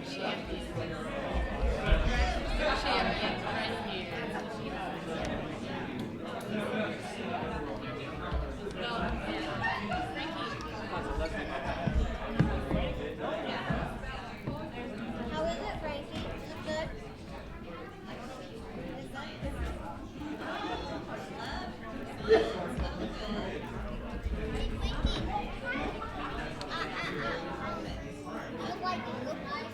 How is it, Frankie? Is it good? Look like it. Look nice.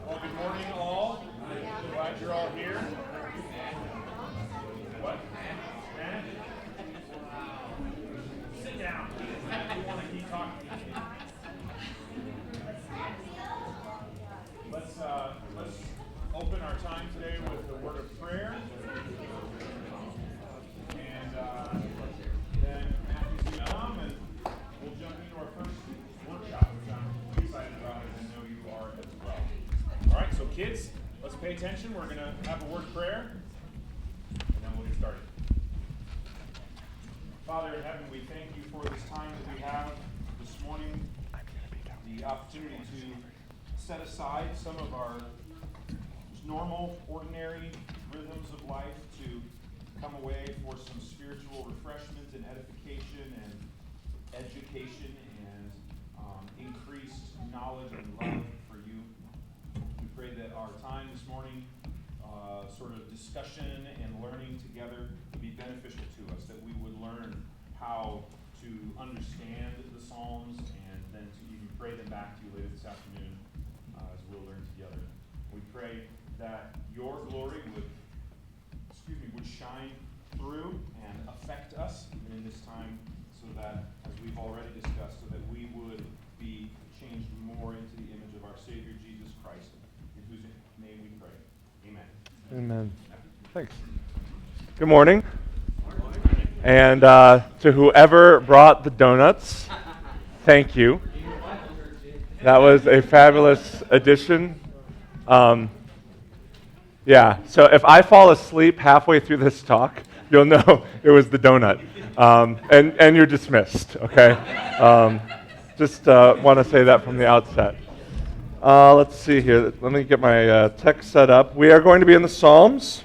Well, good morning, all. Glad you're all here. What? And? Sit down. You want to keep talking. Let's open our time today with the word of prayer. And then Matthew's going to come and we'll jump into our first workshop, which I'm excited about and I know you are as well. All right, so kids, let's pay attention. We're going to have a word of prayer and then we'll get started. Father in heaven, we thank you for this time that we have this morning, the opportunity to set aside some of our normal, ordinary rhythms of life to come away for some spiritual refreshment and edification and education and increased knowledge and love for you. We pray that our time this morning, sort of discussion and learning together, would be beneficial to us, that we would learn how to understand the Psalms and then to even pray them back to you later this afternoon as we'll learn together. We pray that your glory would shine through and affect us even in this time, so that, as we've already discussed, so that we would be changed more into the image of our Savior Jesus Christ, in whose name we pray. Amen. Amen. Thanks. Good morning. And to whoever brought the donuts, thank you. That was a fabulous addition Um, yeah, so if I fall asleep halfway through this talk, you'll know it was the donut. And you're dismissed, okay? Just want to say that from the outset. Let's see here. Let me get my text set up. We are going to be in the Psalms,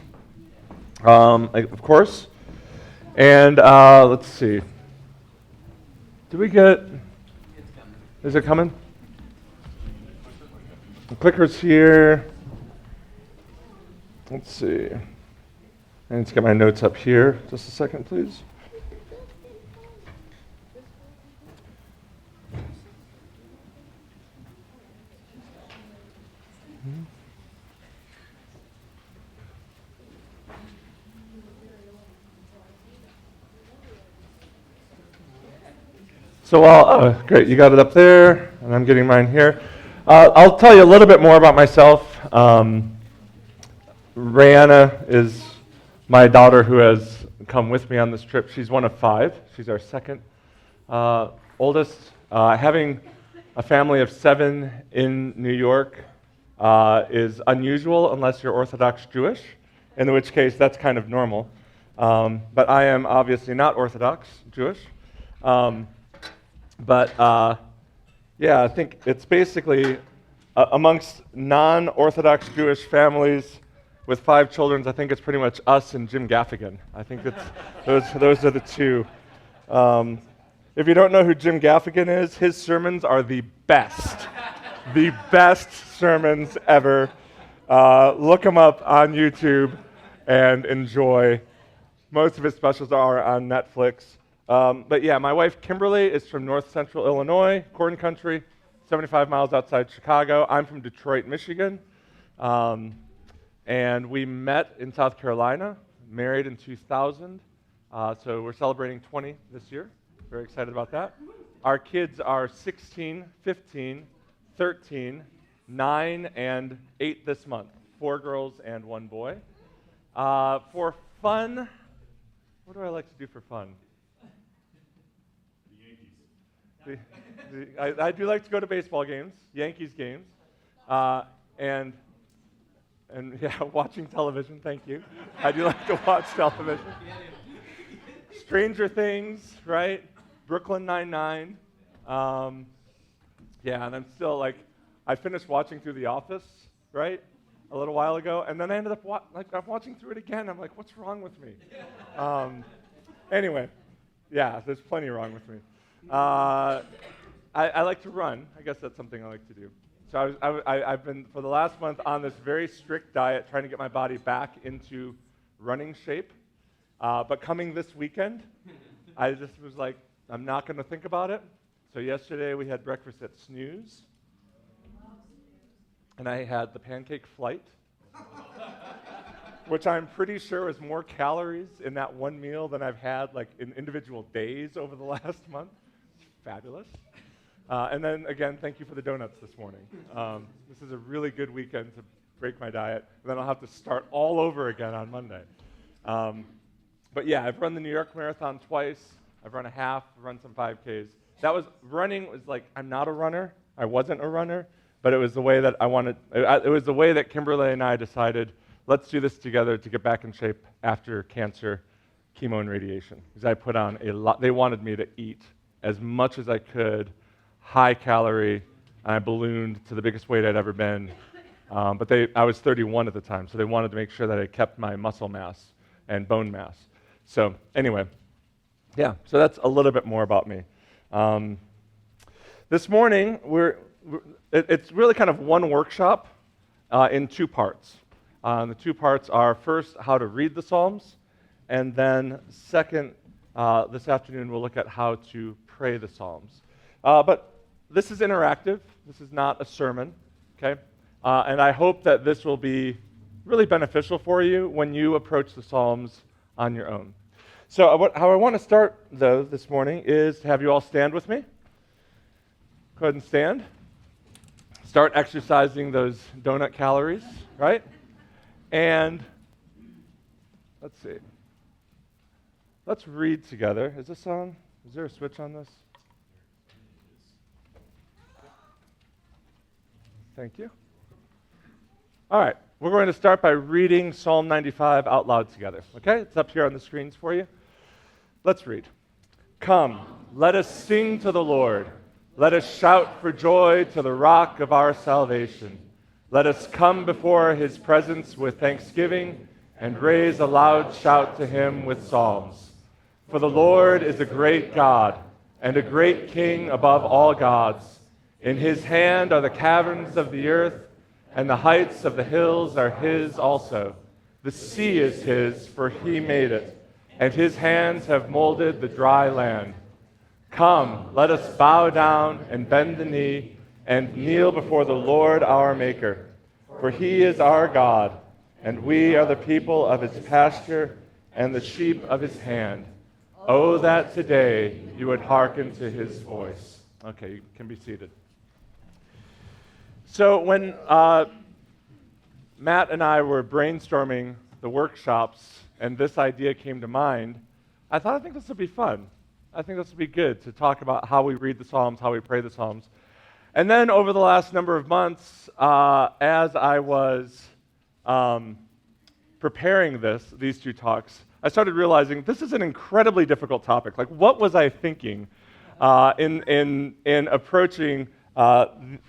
of course. And let's see. Did we get... Is it coming? The clicker's here. Let's see. I need to get my notes up here. Just a second, please. So, great, you got it up there, and I'm getting mine here. I'll tell you a little bit more about myself. Rihanna is my daughter who has come with me on this trip. She's one of 5. She's our second oldest. Having a family of 7 in New York is unusual unless you're Orthodox Jewish, in which case that's kind of normal. But I am obviously not Orthodox Jewish. Yeah, I think it's basically amongst non-Orthodox Jewish families with 5 children, I think it's pretty much us and Jim Gaffigan. I think those are the two. If you don't know who Jim Gaffigan is, his sermons are the best sermons ever. Look him up on YouTube and enjoy. Most of his specials are on Netflix. But yeah, my wife Kimberly is from North Central Illinois, corn country, 75 miles outside Chicago. I'm from Detroit, Michigan. And we met in South Carolina, married in 2000. So we're celebrating 20 this year. Very excited about that. Our kids are 16, 15, 13, 9, and 8 this month. 4 girls and 1 boy. For fun, what do I like to do for fun? I do like to go to baseball games, Yankees games, and yeah, watching television, thank you. I do like to watch television. Stranger Things, right? Brooklyn Nine-Nine. Yeah, and I'm still I finished watching through The Office, right? A little while ago, and then I ended up I'm watching through it again. I'm like, what's wrong with me? Anyway, yeah, there's plenty wrong with me. I like to run. I guess that's something I like to do. So I've been, for the last month, on this very strict diet, trying to get my body back into running shape. But coming this weekend, I just was like, I'm not going to think about it. So yesterday we had breakfast at Snooze. And I had the pancake flight, which I'm pretty sure is more calories in that one meal than I've had in individual days over the last month. Fabulous. And then again, thank you for the donuts this morning. This is a really good weekend to break my diet, and then I'll have to start all over again on Monday. But yeah, I've run the New York Marathon twice. I've run a half, run some 5Ks. Running was I'm not a runner. I wasn't a runner, but it was the way that I wanted. It was the way that Kimberly and I decided, let's do this together to get back in shape after cancer, chemo, and radiation. Because I put on a lot. They wanted me to eat as much as I could, high calorie, and I ballooned to the biggest weight I'd ever been. But I was 31 at the time, so they wanted to make sure that I kept my muscle mass and bone mass. So anyway, yeah, so that's a little bit more about me. This morning, it's really kind of one workshop in 2 parts. The 2 parts are, first, how to read the Psalms, and then second, this afternoon we'll look at how to pray the Psalms. But this is interactive. This is not a sermon, okay? And I hope that this will be really beneficial for you when you approach the Psalms on your own. So how I want to start, though, this morning is to have you all stand with me. Go ahead and stand. Start exercising those donut calories, right? And let's see. Let's read together. Is this on? Is there a switch on this? Thank you. All right, we're going to start by reading Psalm 95 out loud together, okay? It's up here on the screens for you. Let's read. Come, let us sing to the Lord. Let us shout for joy to the rock of our salvation. Let us come before his presence with thanksgiving and raise a loud shout to him with psalms. For the Lord is a great God and a great King above all gods. In his hand are the caverns of the earth, and the heights of the hills are his also. The sea is his, for he made it, and his hands have molded the dry land. Come, let us bow down and bend the knee and kneel before the Lord our Maker. For he is our God, and we are the people of his pasture and the sheep of his hand. Oh, that today you would hearken to his voice. Okay, you can be seated. So when Matt and I were brainstorming the workshops and this idea came to mind, I think this would be fun. I think this would be good to talk about how we read the Psalms, how we pray the Psalms. And then over the last number of months, as I was preparing these two talks, I started realizing this is an incredibly difficult topic. Like, what was I thinking in approaching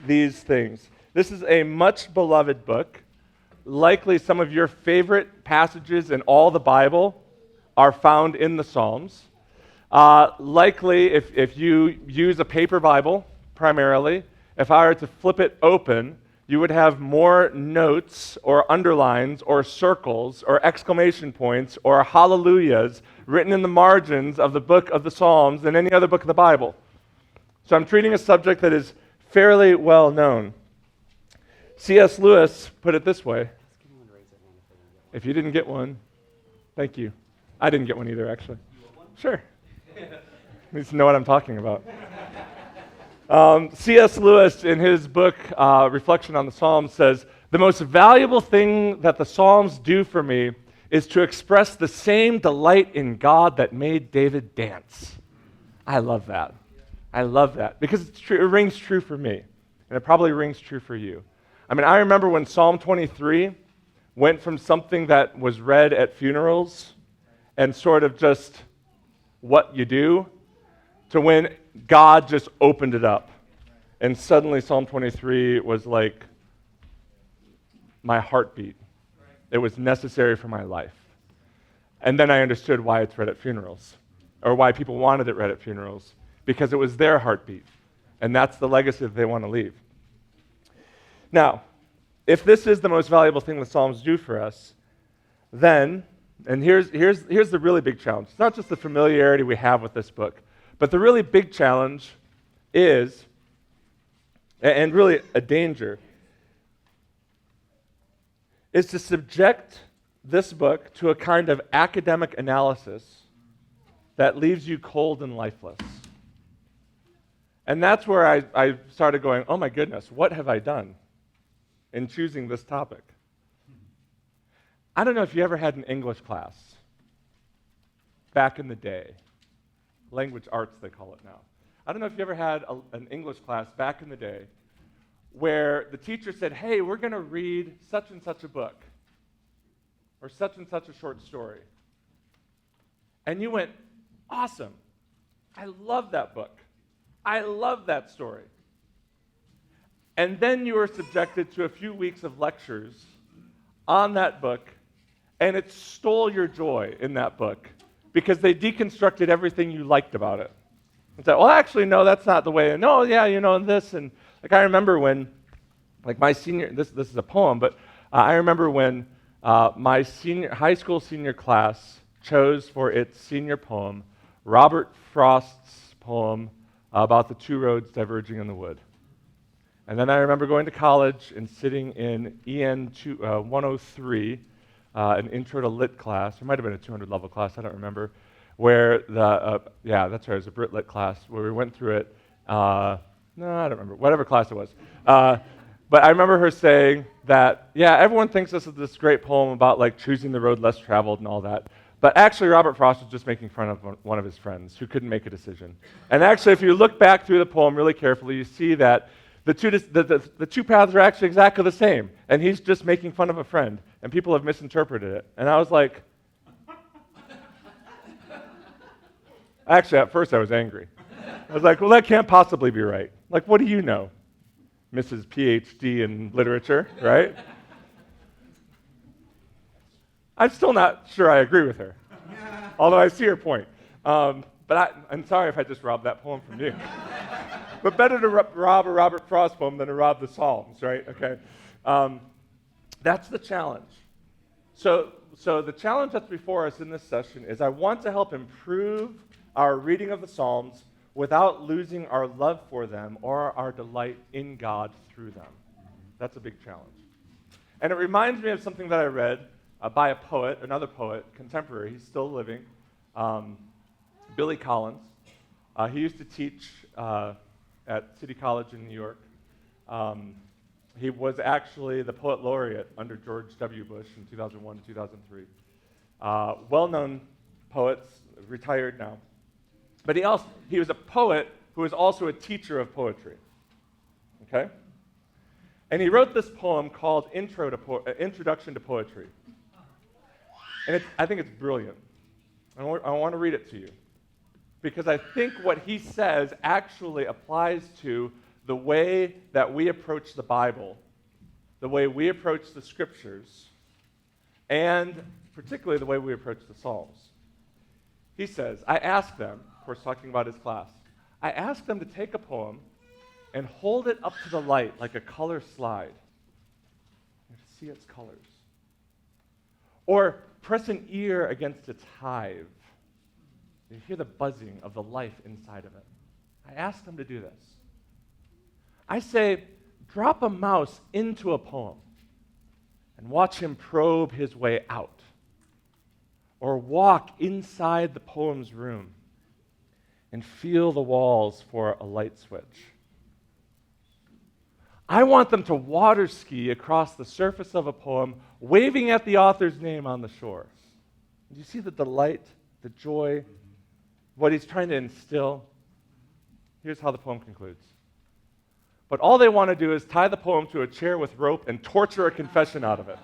these things? This is a much beloved book. Likely some of your favorite passages in all the Bible are found in the Psalms. Likely, if you use a paper Bible, primarily, if I were to flip it open, you would have more notes or underlines or circles or exclamation points or hallelujahs written in the margins of the book of the Psalms than any other book of the Bible. So I'm treating a subject that is fairly well known. C.S. Lewis put it this way. If you didn't get one, thank you. I didn't get one either, actually. Sure. Needs to know what I'm talking about. C.S. Lewis, in his book, Reflection on the Psalms, says, "The most valuable thing that the Psalms do for me is to express the same delight in God that made David dance." I love that. I love that because it's true. It rings true for me, and it probably rings true for you. I mean, I remember when Psalm 23 went from something that was read at funerals and sort of just what you do to when God just opened it up. And suddenly Psalm 23 was like my heartbeat. It was necessary for my life. And then I understood why it's read at funerals, or why people wanted it read at funerals, because it was their heartbeat. And that's the legacy that they want to leave. Now, if this is the most valuable thing the Psalms do for us, then, and here's the really big challenge. It's not just the familiarity we have with this book, but the really big challenge is, and really a danger, is to subject this book to a kind of academic analysis that leaves you cold and lifeless. And that's where I started going, oh my goodness, what have I done in choosing this topic? I don't know if you ever had an English class back in the day. Language arts, they call it now. I don't know if you ever had an English class back in the day where the teacher said, hey, we're going to read such and such a book or such and such a short story. And you went, awesome. I love that book. I love that story. And then you were subjected to a few weeks of lectures on that book, and it stole your joy in that book because they deconstructed everything you liked about it. And said, well, actually, no, that's not the way. And no, yeah, and this. And like I remember when, like my senior, this is a poem, but I remember when my high school senior class chose for its senior poem Robert Frost's poem about the two roads diverging in the wood. And then I remember going to college and sitting in EN 103, an intro to lit class. It might have been a 200-level class, I don't remember, where that's right, it was a Brit Lit class where we went through it. No, I don't remember, whatever class it was. But I remember her saying that, yeah, everyone thinks this is this great poem about like choosing the road less traveled and all that. But actually, Robert Frost was just making fun of one of his friends who couldn't make a decision. And actually, if you look back through the poem really carefully, you see that The two paths are actually exactly the same, and he's just making fun of a friend, and people have misinterpreted it. And I was like, actually, at first I was angry. I was like, well, that can't possibly be right. Like, what do you know, Mrs. PhD in literature, right? I'm still not sure I agree with her, although I see her point. But I'm sorry if I just robbed that poem from you. But better to rob a Robert Frost poem than to rob the Psalms, right? Okay. That's the challenge. So the challenge that's before us in this session is I want to help improve our reading of the Psalms without losing our love for them or our delight in God through them. That's a big challenge. And it reminds me of something that I read by a poet, another poet, contemporary. He's still living, Billy Collins. He used to teach at City College in New York. He was actually the poet laureate under George W. Bush in 2001 to 2003. Well-known poet, retired now. But he was a poet who was also a teacher of poetry. Okay? And he wrote this poem called Introduction to Poetry. And I think it's brilliant. I want to read it to you, because I think what he says actually applies to the way that we approach the Bible, the way we approach the Scriptures, and particularly the way we approach the Psalms. He says, I asked them, of course talking about his class, I asked them to take a poem and hold it up to the light like a color slide and to see its colors. Or press an ear against its hive. You hear the buzzing of the life inside of it. I ask them to do this. I say, drop a mouse into a poem and watch him probe his way out. Or walk inside the poem's room and feel the walls for a light switch. I want them to water ski across the surface of a poem, waving at the author's name on the shore. Do you see the delight, the joy, what he's trying to instill? Here's how the poem concludes. But all they want to do is tie the poem to a chair with rope and torture a confession out of it.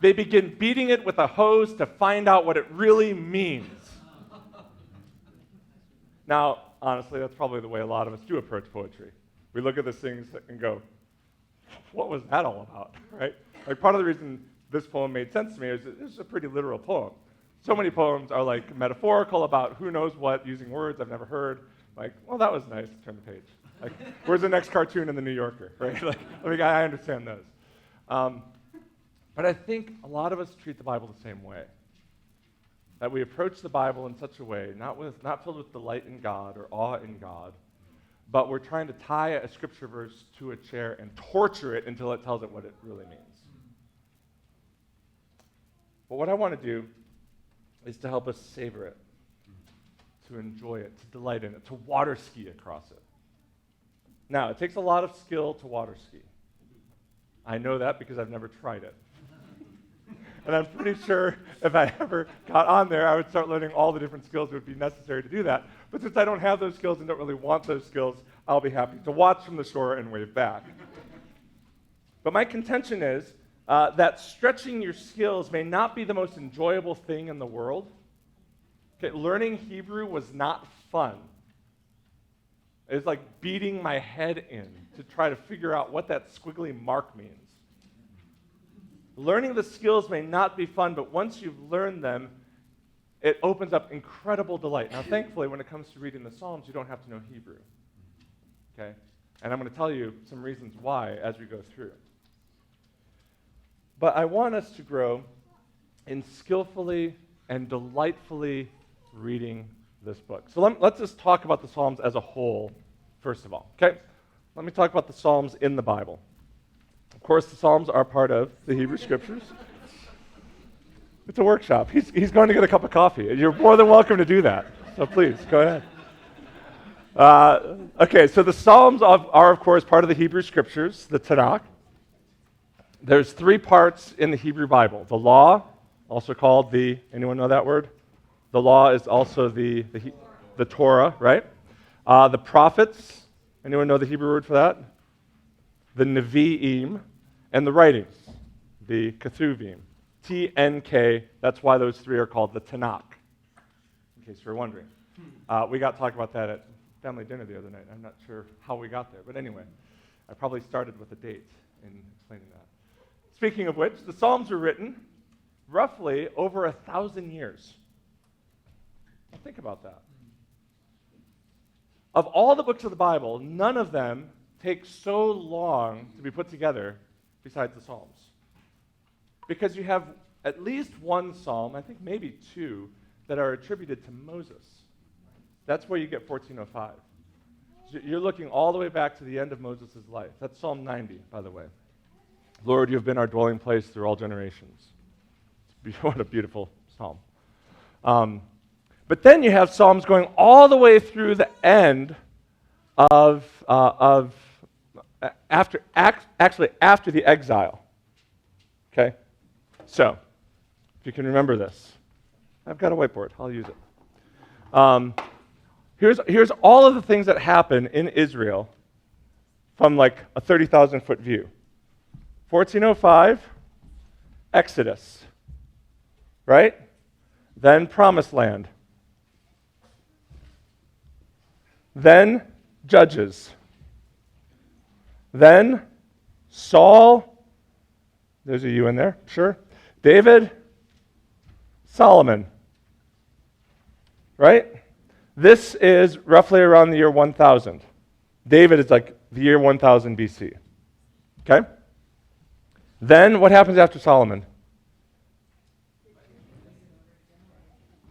They begin beating it with a hose to find out what it really means. Now, honestly, that's probably the way a lot of us do approach poetry. We look at these things and go, what was that all about, right? Like, part of the reason this poem made sense to me is it's a pretty literal poem. So many poems are like metaphorical about who knows what, using words I've never heard. Like, well, that was nice, turn the page. Like, where's the next cartoon in the New Yorker, right? Like, I understand those. But I think a lot of us treat the Bible the same way. That we approach the Bible in such a way, not filled with delight in God or awe in God, but we're trying to tie a scripture verse to a chair and torture it until it tells it what it really means. But what I want to do is to help us savor it, to enjoy it, to delight in it, to water ski across it. Now, it takes a lot of skill to water ski. I know that because I've never tried it. And I'm pretty sure if I ever got on there, I would start learning all the different skills that would be necessary to do that. But since I don't have those skills and don't really want those skills, I'll be happy to watch from the shore and wave back. But my contention is that stretching your skills may not be the most enjoyable thing in the world. Okay, learning Hebrew was not fun. It was like beating my head in to try to figure out what that squiggly mark means. Learning the skills may not be fun, but once you've learned them, it opens up incredible delight. Now, thankfully, when it comes to reading the Psalms, you don't have to know Hebrew. Okay? And I'm going to tell you some reasons why as we go through. But I want us to grow in skillfully and delightfully reading this book. So let's just talk about the Psalms as a whole, first of all. Okay? Let me talk about the Psalms in the Bible. Of course, the Psalms are part of the Hebrew Scriptures. It's a workshop. He's going to get a cup of coffee. You're more than welcome to do that. So please, go ahead. Okay, so the Psalms are, of course, part of the Hebrew Scriptures, the Tanakh. There's 3 parts in the Hebrew Bible. The law, also called anyone know that word? The law is also the Torah, right? The prophets, anyone know the Hebrew word for that? the Nevi'im, and the writings, the Ketuvim. TNK, that's why those three are called the Tanakh, in case you're wondering. We got to talk about that at family dinner the other night. I'm not sure how we got there, but anyway, I probably started with a date in explaining that. Speaking of which, the Psalms were written roughly over 1,000 years. Now think about that. Of all the books of the Bible, none of them take so long to be put together besides the Psalms. Because you have at least one psalm, I think maybe two, that are attributed to Moses. That's where you get 1405. So you're looking all the way back to the end of Moses' life. That's Psalm 90, by the way. Lord, you have been our dwelling place through all generations. What a beautiful psalm. But then you have psalms going all the way through the end of after the exile. Okay? So, if you can remember this. I've got a whiteboard. I'll use it. Here's all of the things that happen in Israel from like a 30,000-foot view. 1405, Exodus, right? Then Promised Land. Then Judges. Then Saul, there's a U in there, sure. David, Solomon, right? This is roughly around the year 1000. David is like the year 1000 BC, okay? Then what happens after Solomon?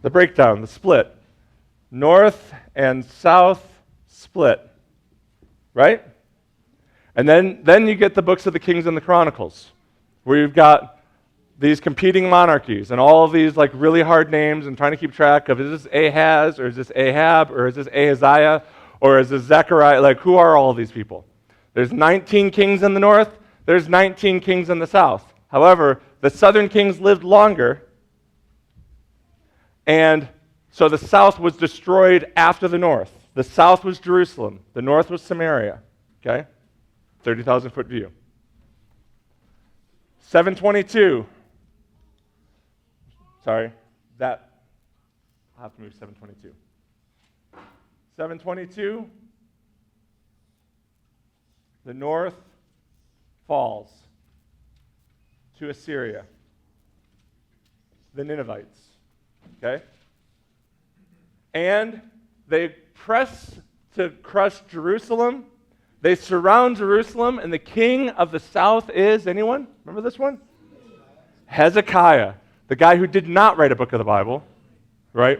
The breakdown, the split. North and south split, right? And then you get the books of the Kings and the Chronicles, where you've got these competing monarchies and all of these like really hard names and trying to keep track of, is this Ahaz, or is this Ahab, or is this Ahaziah, or is this Zechariah? Like, who are all of these people? There's 19 kings in the north, there's 19 kings in the south. However, the southern kings lived longer, and so the south was destroyed after the north. The south was Jerusalem, the north was Samaria, okay? 30,000-foot view. 722. Sorry, I'll have to move 722. 722, the north falls to Assyria, the Ninevites, okay? And they press to crush Jerusalem. They surround Jerusalem, and the king of the south is, anyone? Remember this one? Hezekiah, the guy who did not write a book of the Bible, right?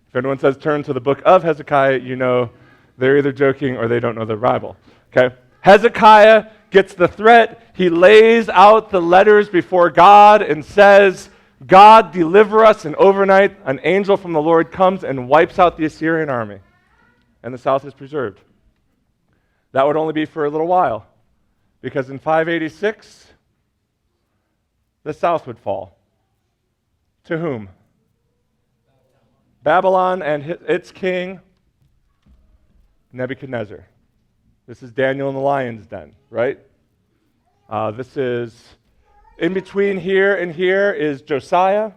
If anyone says turn to the book of Hezekiah, you know they're either joking or they don't know the Bible, okay? Hezekiah gets the threat. He lays out the letters before God and says, God, deliver us, and overnight an angel from the Lord comes and wipes out the Assyrian army, and the south is preserved. That would only be for a little while, because in 586, the south would fall. To whom? Babylon and its king, Nebuchadnezzar. This is Daniel in the lion's den, right? This is, in between here and here is Josiah,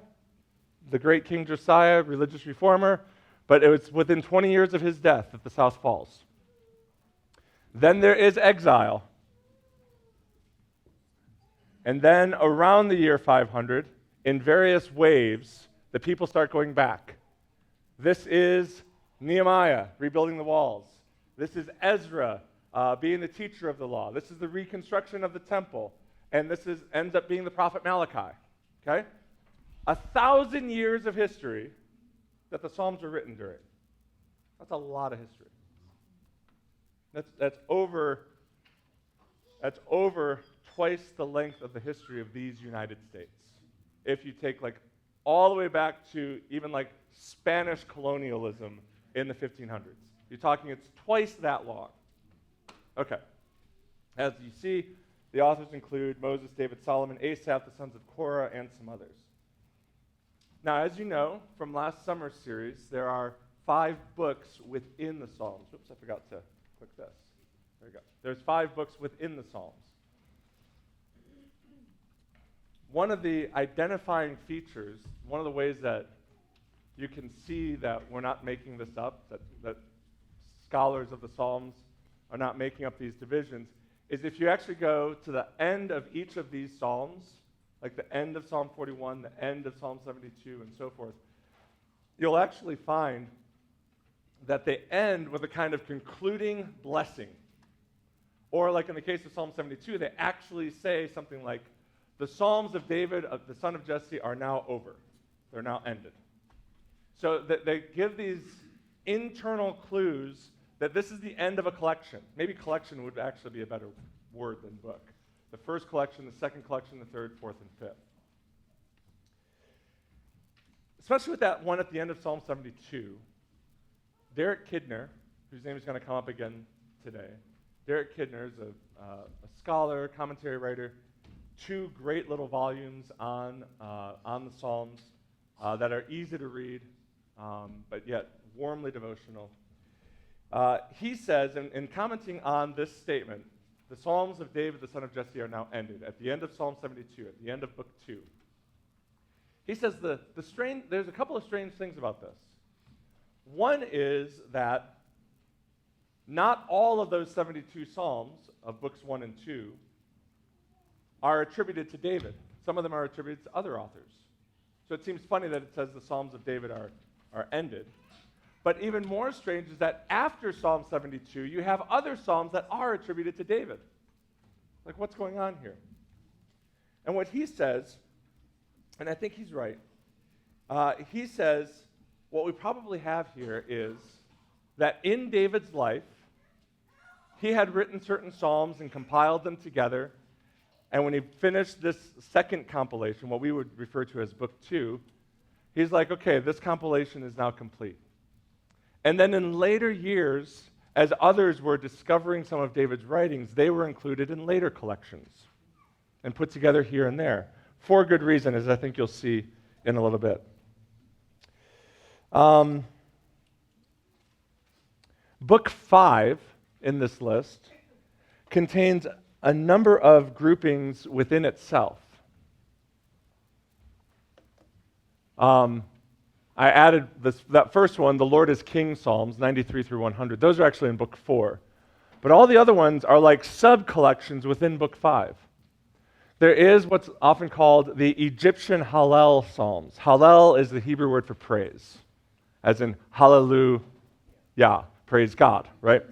the great King Josiah, religious reformer, but it was within 20 years of his death that the south falls. Then there is exile. And then around the year 500, in various waves, the people start going back. This is Nehemiah rebuilding the walls. This is Ezra being the teacher of the law. This is the reconstruction of the temple. And this ends up being the prophet Malachi. Okay? 1,000 years of history that the Psalms are written during. That's a lot of history. That's over twice the length of the history of these United States. If you take like all the way back to even like Spanish colonialism in the 1500s. You're talking it's twice that long. Okay. As you see, the authors include Moses, David, Solomon, Asaph, the sons of Korah, and some others. Now, as you know from last summer's series, there are 5 books within the Psalms. Oops, I forgot to click this. There you go. There's 5 books within the Psalms. One of the identifying features, one of the ways that you can see that we're not making this up, that scholars of the Psalms are not making up these divisions, is if you actually go to the end of each of these Psalms, like the end of Psalm 41, the end of Psalm 72, and so forth, you'll actually find that they end with a kind of concluding blessing. Or like in the case of Psalm 72, they actually say something like, the Psalms of David, of the son of Jesse, are now over. They're now ended. So that they give these internal clues that this is the end of a collection. Maybe collection would actually be a better word than book. The first collection, the second collection, the third, fourth, and fifth. Especially with that one at the end of Psalm 72, Derek Kidner, whose name is going to come up again today. Derek Kidner is a scholar, commentary writer, 2 great little volumes on the Psalms that are easy to read, but yet warmly devotional. He says, in commenting on this statement, the Psalms of David, the son of Jesse, are now ended. At the end of Psalm 72, at the end of Book 2. He says there's a couple of strange things about this. One is that not all of those 72 Psalms of Books 1 and 2 are attributed to David. Some of them are attributed to other authors. So it seems funny that it says the Psalms of David are ended. But even more strange is that after Psalm 72, you have other Psalms that are attributed to David. Like, what's going on here? And what he says, and I think he's right, he says what we probably have here is that in David's life, he had written certain Psalms and compiled them together. And when he finished this second compilation, what we would refer to as Book 2, he's like, okay, this compilation is now complete. And then in later years, as others were discovering some of David's writings, they were included in later collections and put together here and there for good reason, as I think you'll see in a little bit. Book 5 in this list contains a number of groupings within itself. I added that first one, the Lord is King Psalms, 93 through 100. Those are actually in Book 4. But all the other ones are like sub-collections within Book 5. There is what's often called the Egyptian Hallel Psalms. Hallel is the Hebrew word for praise, as in hallelujah, praise God, right?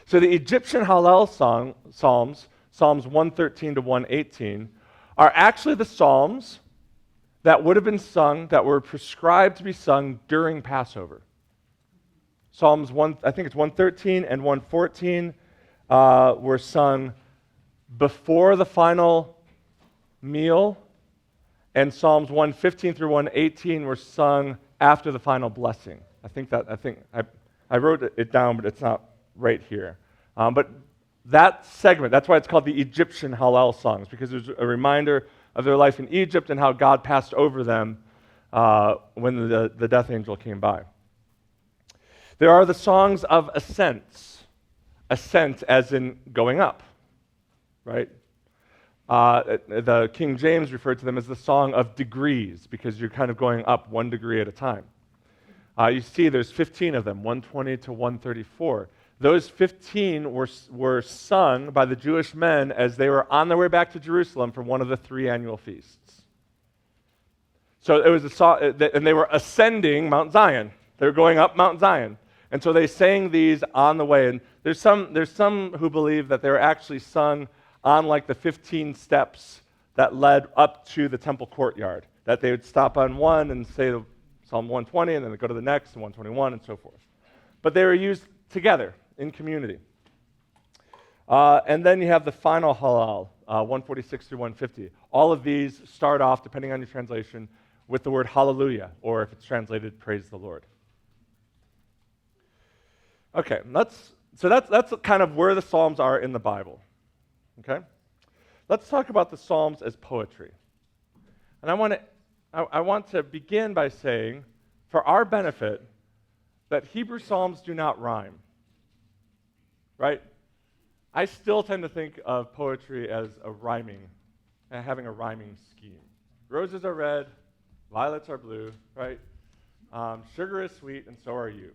So the Egyptian Hallel Psalms, Psalms 113 to 118, are actually the Psalms that would have been sung, that were prescribed to be sung during Passover. Psalms 113 and 114 were sung before the final meal, and Psalms 115 through 118 were sung after the final blessing. I wrote it down, but it's not right here. But that segment, that's why it's called the Egyptian Hallel songs, because there's a reminder of their life in Egypt and how God passed over them when the death angel came by. There are the songs of ascents. Ascent as in going up, right? The King James referred to them as the song of degrees, because you're kind of going up 1 degree at a time. You see there's 15 of them, 120 to 134. Those 15 were sung by the Jewish men as they were on their way back to Jerusalem from one of the 3 annual feasts. So it was a song, and they were ascending Mount Zion. They were going up Mount Zion. And so they sang these on the way. And there's some who believe that they were actually sung on like the 15 steps that led up to the temple courtyard. That they would stop on one and say Psalm 120, and then they go to the next, 121, and so forth. But they were used together in community. And then you have the final Hallel, 146 through 150. All of these start off, depending on your translation, with the word hallelujah, or if it's translated, praise the Lord. Okay, that's kind of where the Psalms are in the Bible. Okay? Let's talk about the Psalms as poetry. And I want to begin by saying, for our benefit, that Hebrew Psalms do not rhyme. Right? I still tend to think of poetry as having a rhyming scheme. Roses are red, violets are blue, right? Sugar is sweet, and so are you.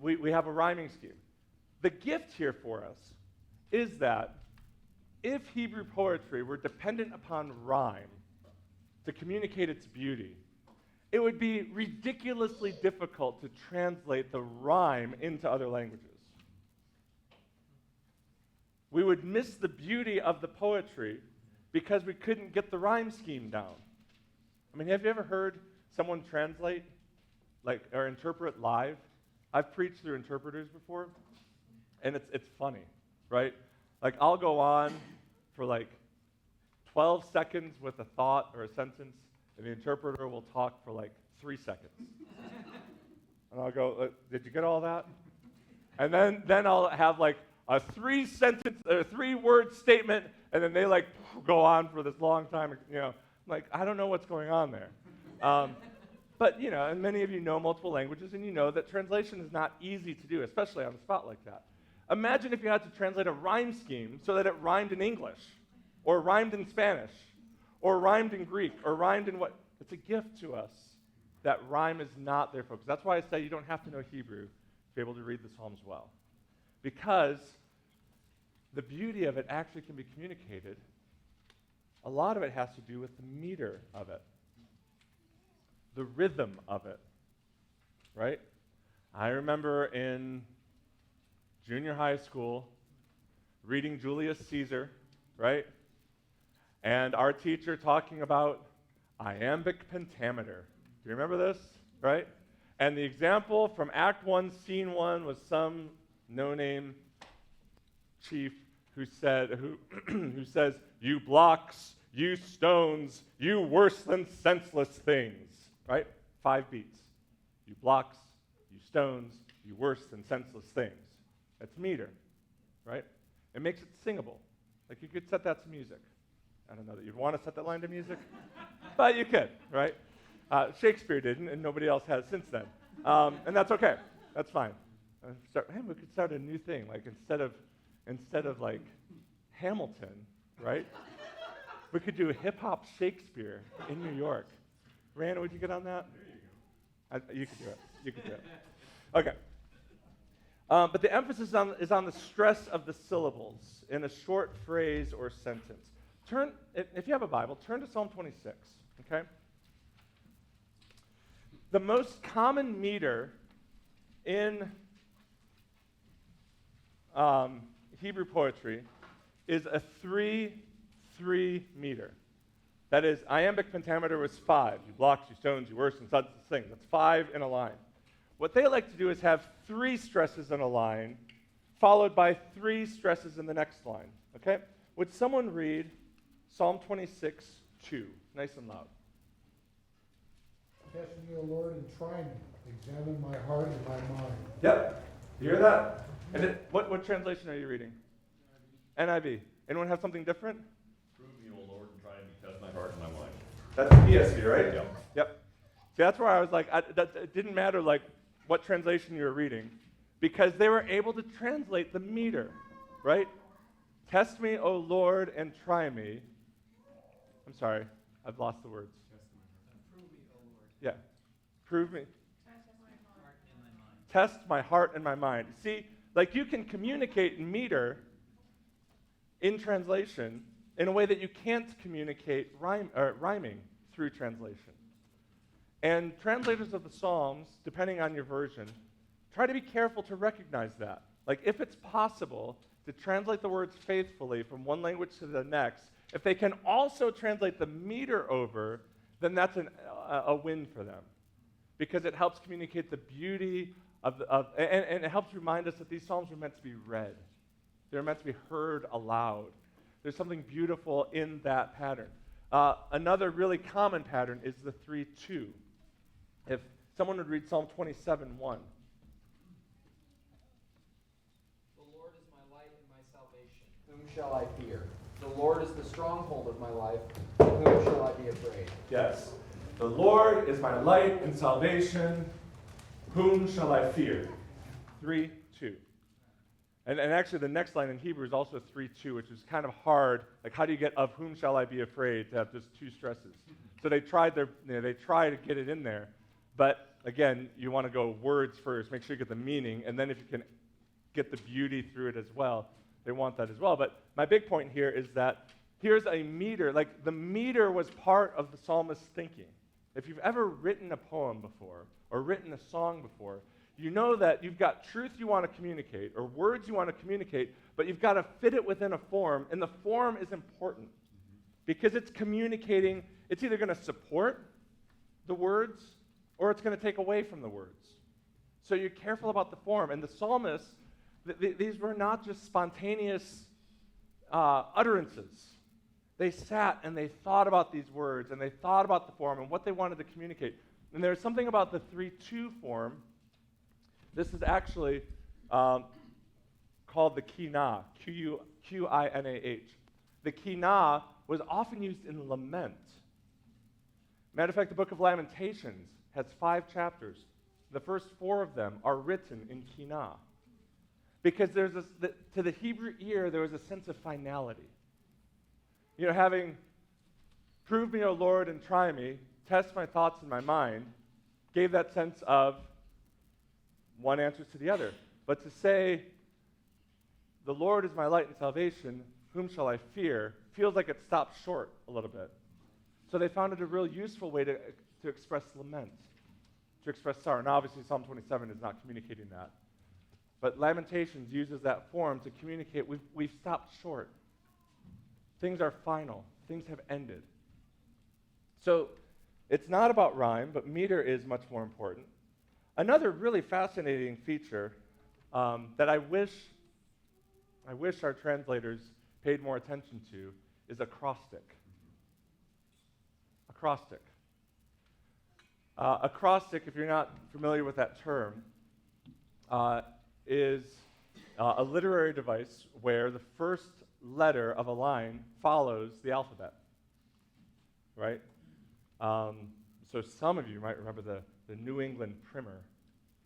We have a rhyming scheme. The gift here for us is that if Hebrew poetry were dependent upon rhyme to communicate its beauty, it would be ridiculously difficult to translate the rhyme into other languages. We would miss the beauty of the poetry because we couldn't get the rhyme scheme down. I mean, have you ever heard someone translate, or interpret live? I've preached through interpreters before, and it's funny, right? Like, I'll go on for 12 seconds with a thought or a sentence, and the interpreter will talk for 3 seconds. And I'll go, did you get all that? And then I'll have a 3-word statement, and then they go on for this long time. I don't know what's going on there. But and many of you know multiple languages, and you know that translation is not easy to do, especially on the spot like that. Imagine if you had to translate a rhyme scheme so that it rhymed in English, or rhymed in Spanish, or rhymed in Greek, or rhymed in what? It's a gift to us that rhyme is not their focus. That's why I say you don't have to know Hebrew to be able to read the Psalms well. Because the beauty of it actually can be communicated. A lot of it has to do with the meter of it, the rhythm of it, right? I remember in junior high school reading Julius Caesar, right? And our teacher talking about iambic pentameter. Do you remember this, right? And the example from Act 1, Scene 1 was some no-name chief who says, you blocks, you stones, you worse than senseless things, right? 5 beats. You blocks, you stones, you worse than senseless things. That's meter, right? It makes it singable. You could set that to music. I don't know that you'd want to set that line to music, but you could, right? Shakespeare didn't, and nobody else has since then. And that's okay. That's fine. We could start a new thing. Instead of Hamilton, right? We could do hip-hop Shakespeare in New York. Rand, would you get on that? There you go. You could do it. You could do it. Okay. But the emphasis is on the stress of the syllables in a short phrase or sentence. If you have a Bible, turn to Psalm 26, okay? The most common meter in Hebrew poetry is a 3-3 meter. That is, iambic pentameter was 5. You blocks, you stones, you worse, and such things. That's 5 in a line. What they like to do is have 3 stresses in a line, followed by 3 stresses in the next line. Okay? Would someone read Psalm 26, 2, nice and loud? Test me, O Lord, and try me. Examine my heart and my mind. Yep. You hear that? And what translation are you reading? NIV. Anyone have something different? Prove me, O Lord, and try me. Test my heart and my mind. That's ESV, right? Yep. See, that's where I was it didn't matter what translation you were reading, because they were able to translate the meter, right? Test me, O Lord, and try me. I'm sorry, I've lost the words. Prove me, O Lord. Yeah. Prove me. Test my heart Test my heart and my mind. and my mind. See, you can communicate meter in translation in a way that you can't communicate rhyming through translation. And translators of the Psalms, depending on your version, try to be careful to recognize that. If it's possible to translate the words faithfully from one language to the next, if they can also translate the meter over, then that's a win for them. Because it helps communicate the beauty and it helps remind us that these Psalms are meant to be read. They're meant to be heard aloud. There's something beautiful in that pattern. Another really common pattern is the 3-2. If someone would read Psalm 27:1. The Lord is my light and my salvation. Whom shall I fear? The Lord is the stronghold of my life. Whom shall I be afraid? Yes. The Lord is my light and salvation. Whom shall I fear? 3-2. And actually, the next line in Hebrew is also 3:2, which is kind of hard. Like, how do you get "of whom shall I be afraid" to have just two stresses? So they try to get it in there, but again, you want to go words first. Make sure you get the meaning, and then if you can get the beauty through it as well, they want that as well. But my big point here is that here's a meter. Like, the meter was part of the psalmist's thinking. If you've ever written a poem before or written a song before, you know that you've got truth you want to communicate or words you want to communicate, but you've got to fit it within a form, and the form is important because it's communicating. It's either going to support the words or it's going to take away from the words. So you're careful about the form. And the psalmists, these were not just spontaneous utterances. They sat and they thought about these words and they thought about the form and what they wanted to communicate. And there's something about the 3:2 form. This is actually called the Qinah, Q-I-N-A-H. The Qinah was often used in lament. Matter of fact, the book of Lamentations has 5 chapters. The first 4 of them are written in Qinah. Because to the Hebrew ear, there was a sense of finality. You know, having "prove me, O Lord, and try me, test my thoughts and my mind," gave that sense of one answers to the other. But to say, "The Lord is my light and salvation, whom shall I fear?" feels like it stops short a little bit. So they found it a real useful way to express lament, to express sorrow. Now, obviously, Psalm 27 is not communicating that. But Lamentations uses that form to communicate we've stopped short. Things are final. Things have ended. So it's not about rhyme, but meter is much more important. Another really fascinating feature that I wish our translators paid more attention to is acrostic. Acrostic. Acrostic, if you're not familiar with that term, is a literary device where the first letter of a line follows the alphabet, right? So some of you might remember the New England Primer,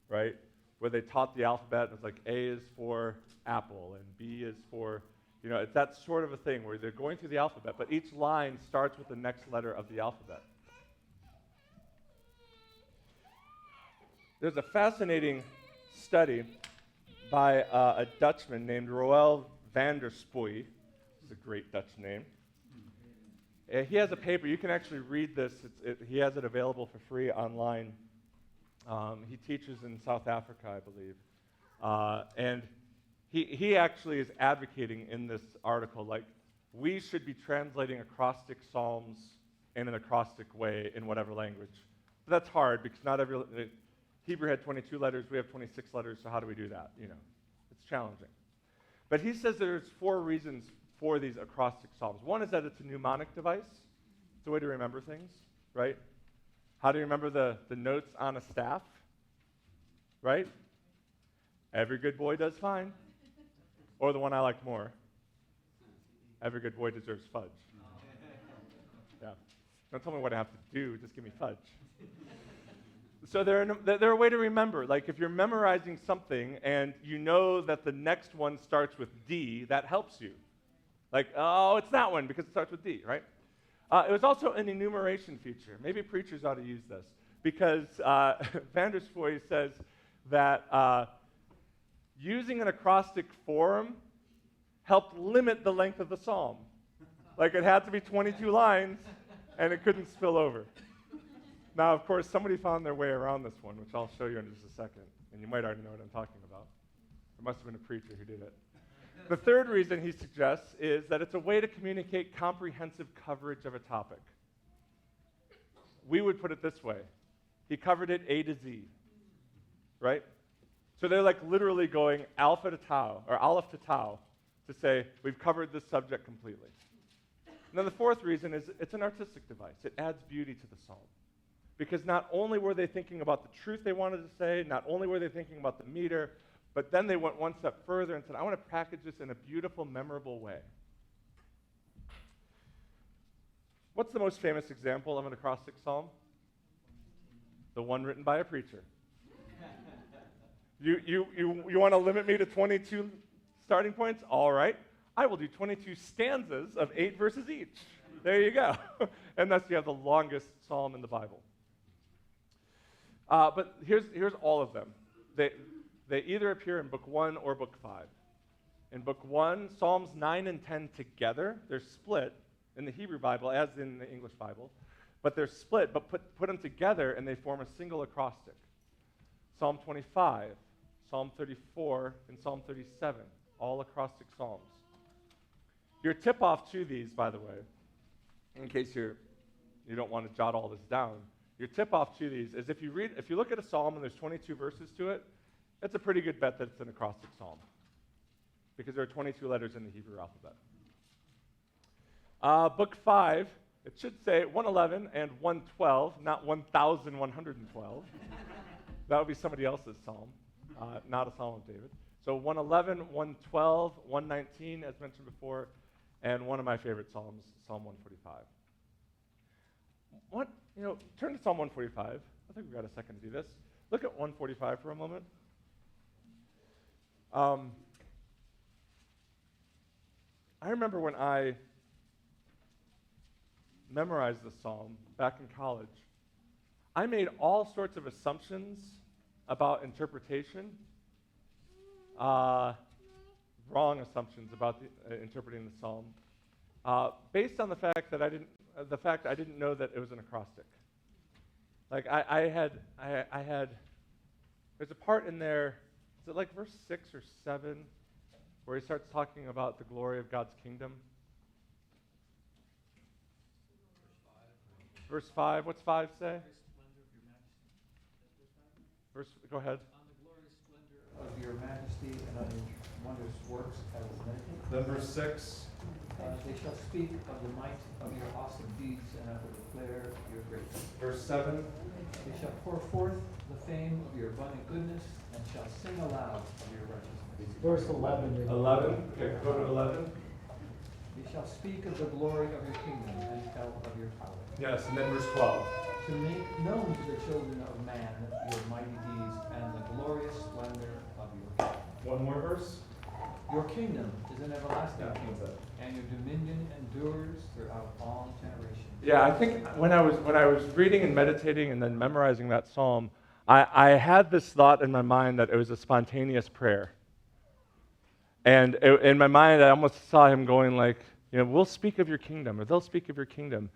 right? Where they taught the alphabet, and it's like A is for apple, and B is for, it's that sort of a thing where they're going through the alphabet, but each line starts with the next letter of the alphabet. There's a fascinating study by a Dutchman named Roel van der Spuy. It's a great Dutch name. He has a paper. You can actually read this. He has it available for free online. He teaches in South Africa, I believe. And he actually is advocating in this article, like, we should be translating acrostic psalms in an acrostic way in whatever language. But that's hard because not every... Hebrew had 22 letters, we have 26 letters, so how do we do that? It's challenging. But he says there's 4 reasons for these acrostic psalms. One is that it's a mnemonic device. It's a way to remember things, right? How do you remember the notes on a staff, right? Every good boy does fine. Or the one I like more, every good boy deserves fudge. Yeah. Don't tell me what I have to do, just give me fudge. So they're a way to remember. Like, if you're memorizing something and you know that the next one starts with D, that helps you. Like, oh, it's that one because it starts with D, right? It was also an enumeration feature. Maybe preachers ought to use this because van der Spuy says that using an acrostic form helped limit the length of the psalm. Like, it had to be 22 lines and it couldn't spill over. Now, of course, somebody found their way around this one, which I'll show you in just a second, and you might already know what I'm talking about. It must have been a preacher who did it. The third reason he suggests is that it's a way to communicate comprehensive coverage of a topic. We would put it this way. He covered it A to Z, right? So they're like literally going alpha to tau, or aleph to tau, to say, we've covered this subject completely. And then the fourth reason is it's an artistic device. It adds beauty to the psalm. Because not only were they thinking about the truth they wanted to say, not only were they thinking about the meter, but then they went one step further and said, I want to package this in a beautiful, memorable way. What's the most famous example of an acrostic psalm? The one written by a preacher. You want to limit me to 22 starting points? All right. I will do 22 stanzas of 8 verses each. There you go. And thus you have the longest psalm in the Bible. But here's all of them. They either appear in Book 1 or Book 5. In Book 1, Psalms 9 and 10 together, they're split in the Hebrew Bible as in the English Bible, but they're split, but put them together and they form a single acrostic. Psalm 25, Psalm 34, and Psalm 37, all acrostic psalms. Your tip-off to these, by the way, in case you don't want to jot all this down, your tip-off to these is if you look at a psalm and there's 22 verses to it, it's a pretty good bet that it's an acrostic psalm because there are 22 letters in the Hebrew alphabet. Book 5, it should say 111 and 112, not 1,112. That would be somebody else's psalm, not a psalm of David. So 111, 112, 119, as mentioned before, and one of my favorite psalms, Psalm 145. Turn to Psalm 145. I think we've got a second to do this. Look at 145 for a moment. I remember when I memorized the psalm back in college, I made all sorts of assumptions about interpretation, wrong assumptions about interpreting the psalm, based on the fact that I didn't know that it was an acrostic. Like I had. There's a part in there. Is it like verse 6 or 7, where he starts talking about the glory of God's kingdom? Verse 5. What's 5 say? Go ahead. On the glorious splendor of your majesty and on your wondrous works I will meditate. Then verse 6. They shall speak of the might of your awesome deeds, and I will declare your greatness. Verse 7. They shall pour forth the fame of your abundant goodness, and shall sing aloud of your righteousness. Verse 11. 11. Okay, go to 11. They shall speak of the glory of your kingdom, and tell of your power. Yes, and then verse 12. To make known to the children of man your mighty deeds, and the glorious splendor of your kingdom. One more verse. Your kingdom is an everlasting Yeah, kingdom, that's it. and your dominion endures throughout all generations. Yeah, I think when I was reading and meditating and then memorizing that psalm, I had this thought in my mind that it was a spontaneous prayer. And in my mind, I almost saw him going like, we'll speak of your kingdom, or they'll speak of your kingdom.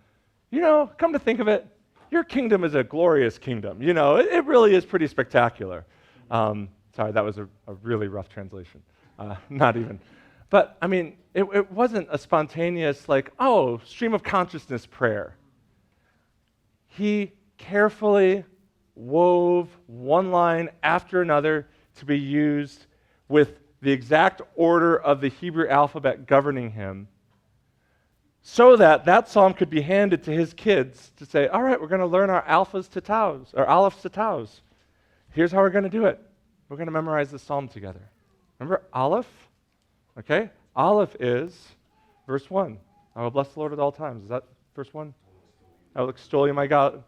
Come to think of it, your kingdom is a glorious kingdom. It really is pretty spectacular. Sorry, that was a really rough translation. Not even. But, it wasn't a spontaneous, stream of consciousness prayer. He carefully wove one line after another to be used with the exact order of the Hebrew alphabet governing him, so that psalm could be handed to his kids to say, all right, we're going to learn our alphas to taus, or alepphs to taus. Here's how we're going to do it. We're going to memorize the psalm together. Remember Aleph? Okay? Aleph is verse 1. I will bless the Lord at all times. Is that verse 1? I will extol you, my God,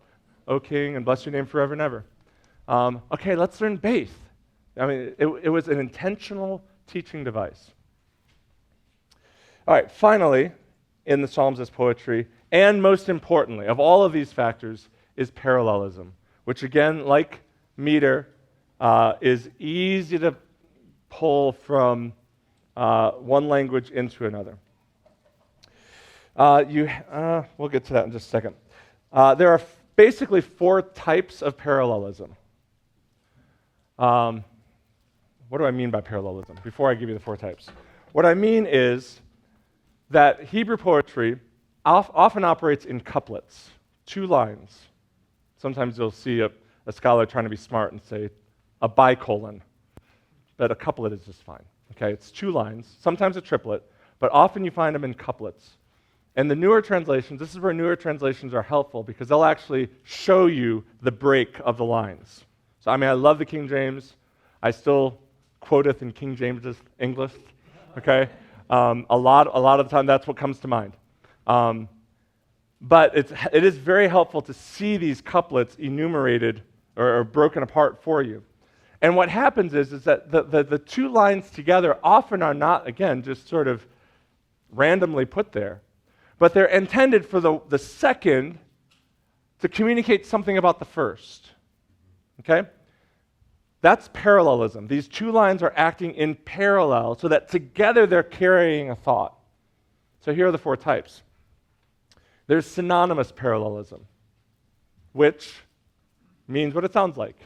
O King, and bless your name forever and ever. Okay, let's learn Beis. It was an intentional teaching device. All right, finally, in the Psalms as poetry, and most importantly, of all of these factors, is parallelism, which again, like meter, is easy to pull from one language into another. We'll get to that in just a second. There are basically 4 types of parallelism. What do I mean by parallelism? Before I give you the 4 types. What I mean is that Hebrew poetry often operates in couplets, 2 lines. Sometimes you'll see a scholar trying to be smart and say a bicolon, but a couplet is just fine. Okay, it's 2 lines, sometimes a triplet, but often you find them in couplets. And the newer translations, this is where newer translations are helpful because they'll actually show you the break of the lines. So I love the King James. I still quoteth in King James's English. Okay, a lot of the time that's what comes to mind. But it is very helpful to see these couplets enumerated or broken apart for you. And what happens is that the two lines together often are not, again, just sort of randomly put there, but they're intended for the second to communicate something about the first. Okay? That's parallelism. These two lines are acting in parallel so that together they're carrying a thought. So here are the four types. There's synonymous parallelism, which means what it sounds like.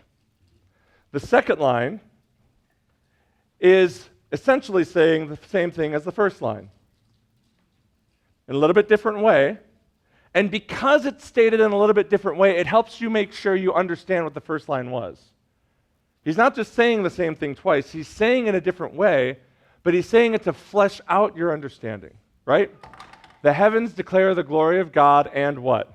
The second line is essentially saying the same thing as the first line in a little bit different way. And because it's stated in a little bit different way, it helps you make sure you understand what the first line was. He's not just saying the same thing twice. He's saying it a different way, but he's saying it to flesh out your understanding, right? The heavens declare the glory of God and what?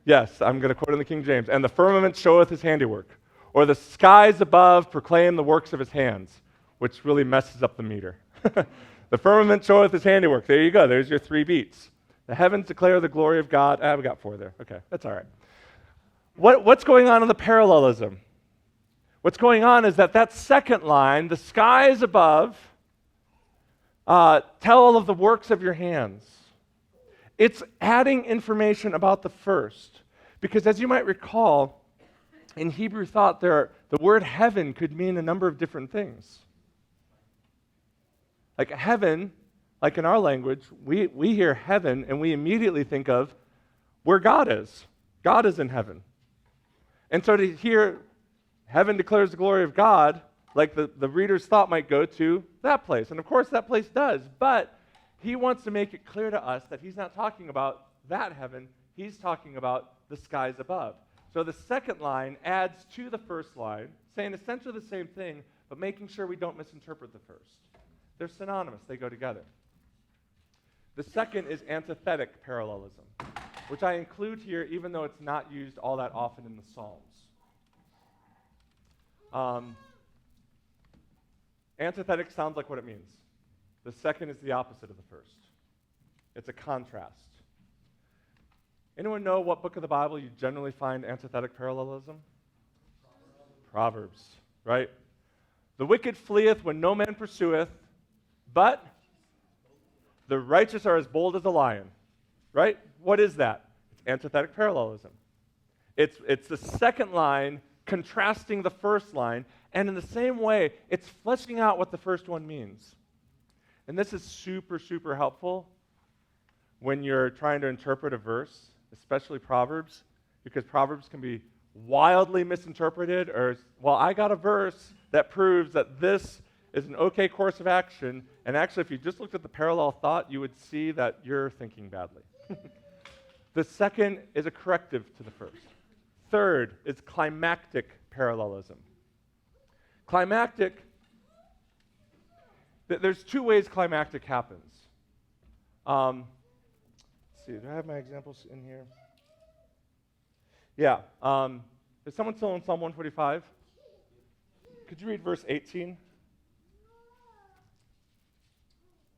Yes, I'm going to quote in the King James. And the firmament showeth his handiwork. Or the skies above proclaim the works of his hands, which really messes up the meter. The firmament showeth his handiwork. There you go. There's your 3 beats. The heavens declare the glory of God. We got 4 there. Okay, that's all right. What's going on in the parallelism? What's going on is that second line, the skies above, tell of the works of your hands. It's adding information about the first. Because as you might recall, in Hebrew thought, the word heaven could mean a number of different things. Like heaven, like in our language, we hear heaven and we immediately think of where God is. God is in heaven. And so to hear heaven declares the glory of God, like the reader's thought might go to that place. And of course that place does, but he wants to make it clear to us that he's not talking about that heaven, he's talking about the skies above. So the second line adds to the first line, saying essentially the same thing, but making sure we don't misinterpret the first. They're synonymous, they go together. The second is antithetic parallelism, which I include here even though it's not used all that often in the Psalms. Antithetic sounds like what it means. The second is the opposite of the first. It's a contrast. Anyone know what book of the Bible you generally find antithetic parallelism? Proverbs, right? The wicked fleeth when no man pursueth, but the righteous are as bold as a lion, right? What is that? It's antithetic parallelism. It's the second line contrasting the first line, and in the same way, it's fleshing out what the first one means. And this is super, super helpful when you're trying to interpret a verse, especially Proverbs, because Proverbs can be wildly misinterpreted, or, well, I got a verse that proves that this is an okay course of action, and actually, if you just looked at the parallel thought, you would see that you're thinking badly. The second is a corrective to the first. Third is climactic parallelism. Climactic, there's 2 ways climactic happens. Let's see, do I have my examples in here? Yeah. Is someone still in Psalm 145? Could you read verse 18?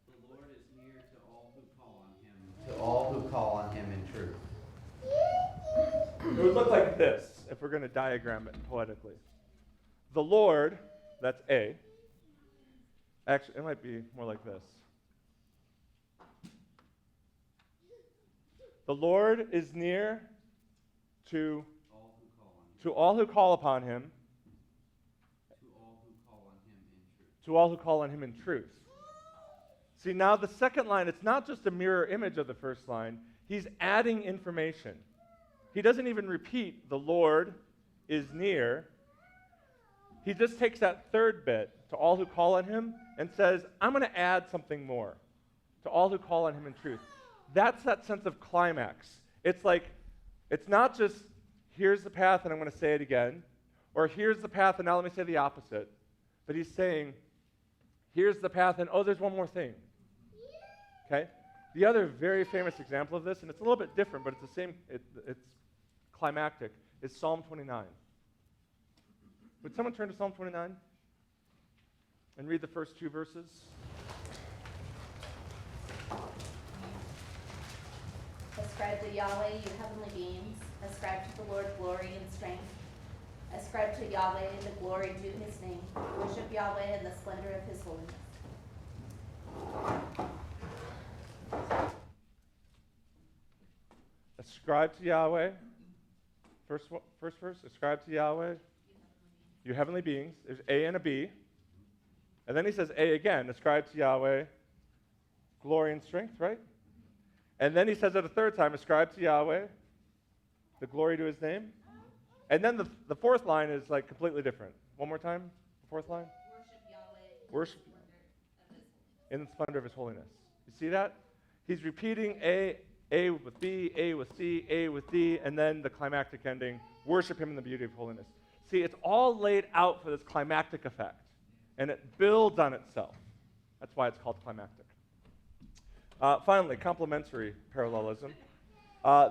The Lord is near to all who call on him, to all who call on him in truth. It would look like this, if we're going to diagram it poetically. The Lord, that's A. Actually, it might be more like this. The Lord is near to all who call upon him, to all who call on him in truth. See, now the second line, it's not just a mirror image of the first line. He's adding information. He doesn't even repeat, the Lord is near. He just takes that third bit, to all who call on him, and says, I'm going to add something more, to all who call on him in truth. That's that sense of climax. It's like, it's not just, here's the path and I'm going to say it again, or here's the path and now let me say the opposite. But he's saying, here's the path and oh, there's one more thing. Okay? The other very famous example of this, and it's a little bit different, but it's the same, it's climactic, is Psalm 29. Would someone turn to Psalm 29 and read the first 2 verses? Ascribe to Yahweh, you heavenly beings. Ascribe to the Lord glory and strength. Ascribe to Yahweh the glory due his name. Worship Yahweh in the splendor of his holiness. Ascribe to Yahweh. First verse, ascribe to Yahweh, you heavenly beings. There's A and a B. And then he says A again, ascribe to Yahweh, glory and strength, right? And then he says it a third time, ascribe to Yahweh, the glory to his name. And then the fourth line is like completely different. One more time, the fourth line. Worship Yahweh In the splendor of his holiness. You see that? He's repeating A with B, A with C, A with D, and then the climactic ending, worship him in the beauty of holiness. See, it's all laid out for this climactic effect, and it builds on itself. That's why it's called climactic. Finally, complementary parallelism.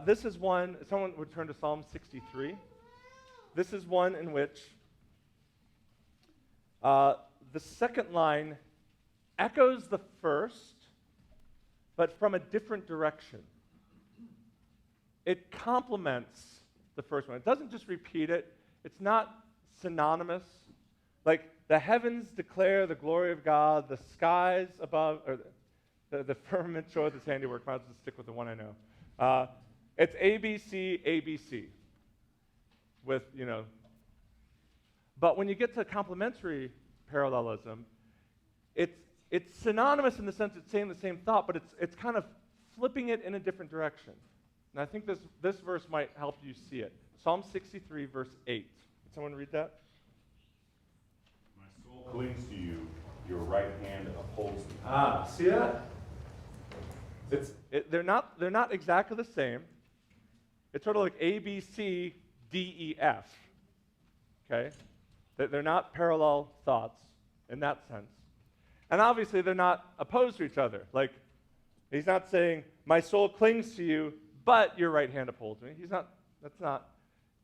This is one, someone would turn to Psalm 63. This is one in which the second line echoes the first, but from a different direction. It complements the first one. It doesn't just repeat it. It's not synonymous. Like the heavens declare the glory of God, the skies above, or the firmament showeth his handiwork. Might as well stick with the one I know. It's ABC, ABC. With, but when you get to complementary parallelism, it's synonymous in the sense it's saying the same thought, but it's kind of flipping it in a different direction. And I think this verse might help you see it. Psalm 63, verse 8. Can someone read that? My soul clings to you, your right hand upholds me. See that? They're not exactly the same. It's sort of like A, B, C, D, E, F. Okay? They're not parallel thoughts in that sense. And obviously, they're not opposed to each other. Like, he's not saying, my soul clings to you, but your right hand upholds me. That's not.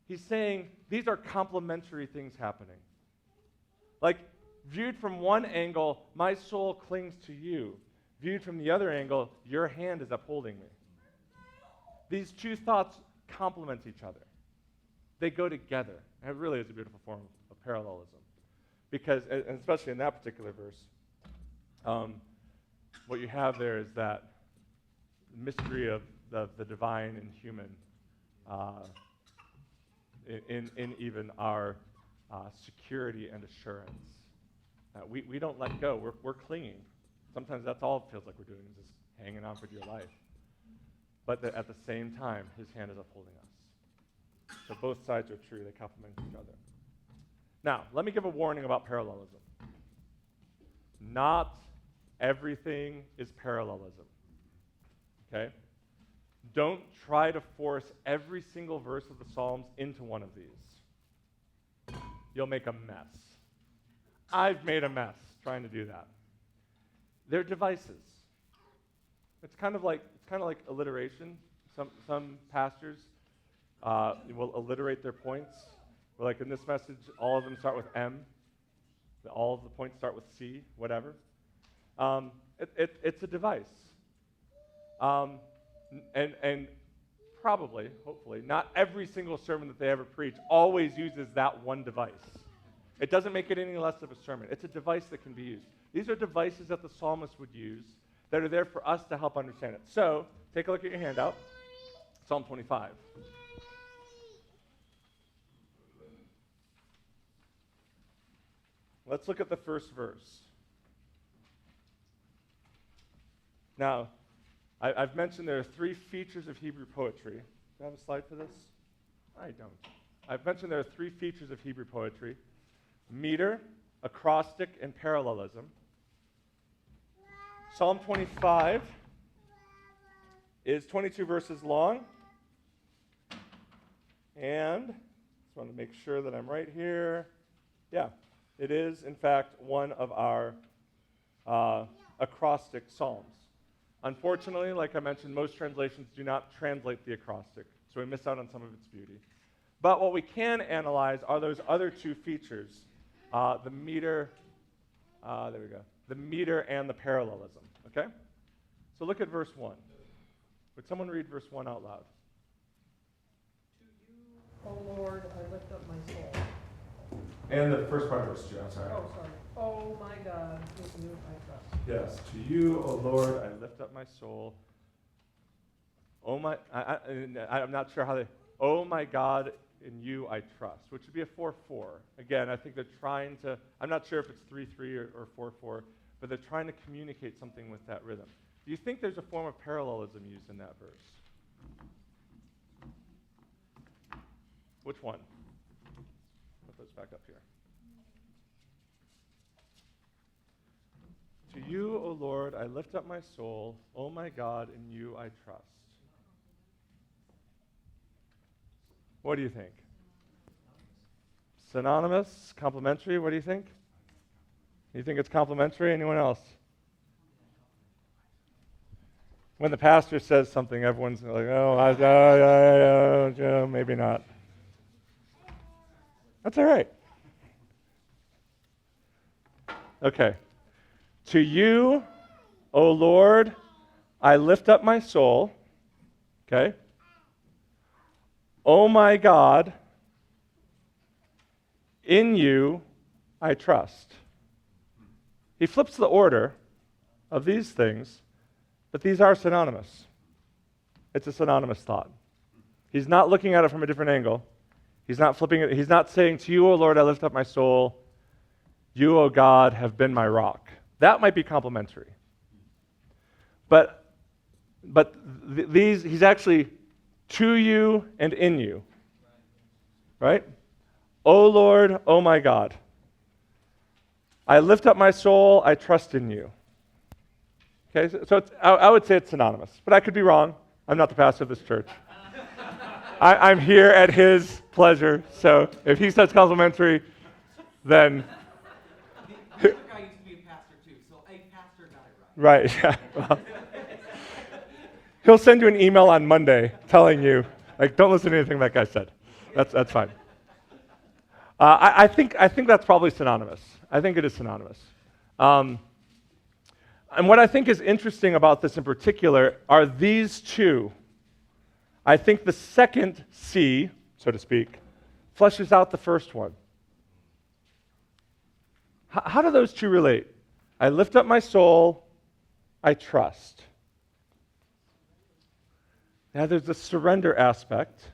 He's saying these are complementary things happening. Like, viewed from one angle, my soul clings to you. Viewed from the other angle, your hand is upholding me. These two thoughts complement each other. They go together. And it really is a beautiful form of parallelism. Because, and especially in that particular verse, what you have there is that mystery of the divine and human in even our security and assurance. We don't let go. We're clinging. Sometimes that's all it feels like we're doing, is just hanging on for dear life. But at the same time, his hand is upholding us. So both sides are true. They complement each other. Now, let me give a warning about parallelism. Not everything is parallelism. Okay? Don't try to force every single verse of the Psalms into one of these. You'll make a mess. I've made a mess trying to do that. They're devices. It's kind of like alliteration. Some pastors will alliterate their points. Or like in this message, all of them start with M. All of the points start with C, whatever. It's a device. And probably, hopefully, not every single sermon that they ever preach always uses that one device. It doesn't make it any less of a sermon. It's a device that can be used. These are devices that the psalmist would use that are there for us to help understand it. So, take a look at your handout. Psalm 25. Let's look at the first verse. Now, I've mentioned there are three features of Hebrew poetry. Do I have a slide for this? I don't. I've mentioned there are three features of Hebrew poetry: meter, acrostic, and parallelism. Psalm 25 is 22 verses long. And just want to make sure that I'm right here. Yeah, it is, in fact, one of our acrostic psalms. Unfortunately, like I mentioned, most translations do not translate the acrostic, so we miss out on some of its beauty. But what we can analyze are those other two features, the meter, the meter and the parallelism, okay? So look at verse 1. Would someone read verse 1 out loud? To you, O Lord, I lift up my soul. And the first part of verse 2, I'm sorry. Oh, sorry. Oh my God, in you I trust. Yes, to you, O Lord, I lift up my soul. Oh my, I'm not sure how they, oh my God, in you I trust, which would be a 4-4. Again, I think they're trying to, I'm not sure if it's 3-3 or 4-4, but they're trying to communicate something with that rhythm. Do you think there's a form of parallelism used in that verse? Which one? Put those back up here. To you, O Lord, I lift up my soul. O my God, in you I trust. What do you think? Synonymous? Complementary? What do you think? You think it's complementary? Anyone else? When the pastor says something, everyone's like, oh, maybe not. That's all right. Okay. To you, O Lord, I lift up my soul. Okay. O my God, in you I trust. He flips the order of these things, but these are synonymous. It's a synonymous thought. He's not looking at it from a different angle. He's not flipping it. He's not saying, to you, O Lord, I lift up my soul. You, O God, have been my rock. That might be complementary. But these, he's actually to you and in you. Right? O Lord, O my God. I lift up my soul, I trust in you. Okay, so I would say it's synonymous, but I could be wrong. I'm not the pastor of this church. I'm here at his pleasure, so if he says complimentary, then... The other guy used to be a pastor too, so a pastor got it right. Right, yeah. Well, he'll send you an email on Monday telling you, like, don't listen to anything that guy said. That's fine. I think that's probably synonymous. I think it is synonymous. And what I think is interesting about this in particular are these two. I think the second C, so to speak, fleshes out the first one. How do those two relate? I lift up my soul, I trust. Now there's the surrender aspect.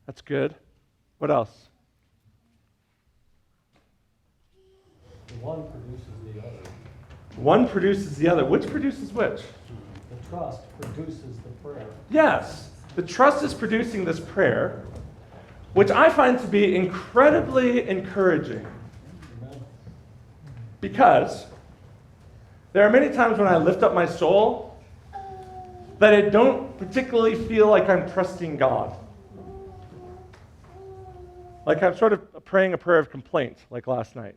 That's good. What else? One produces the other. One produces the other. Which produces which? The trust produces the prayer. Yes. The trust is producing this prayer, which I find to be incredibly encouraging. Amen. Because there are many times when I lift up my soul that I don't particularly feel like I'm trusting God. Like I'm sort of praying a prayer of complaint, like last night.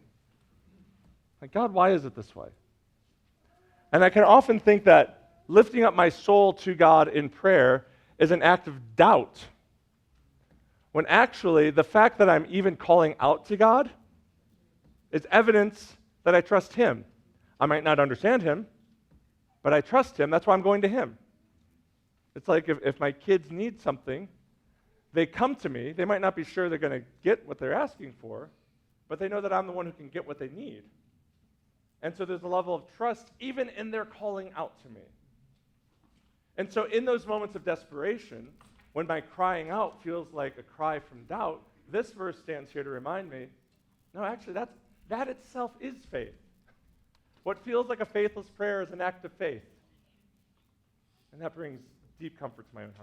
Like, God, why is it this way? And I can often think that lifting up my soul to God in prayer is an act of doubt, when actually the fact that I'm even calling out to God is evidence that I trust Him. I might not understand Him, but I trust Him. That's why I'm going to Him. It's like if my kids need something, they come to me. They might not be sure they're going to get what they're asking for, but they know that I'm the one who can get what they need. And so there's a level of trust even in their calling out to me. And so in those moments of desperation, when my crying out feels like a cry from doubt, this verse stands here to remind me, no, actually, that itself is faith. What feels like a faithless prayer is an act of faith. And that brings deep comfort to my own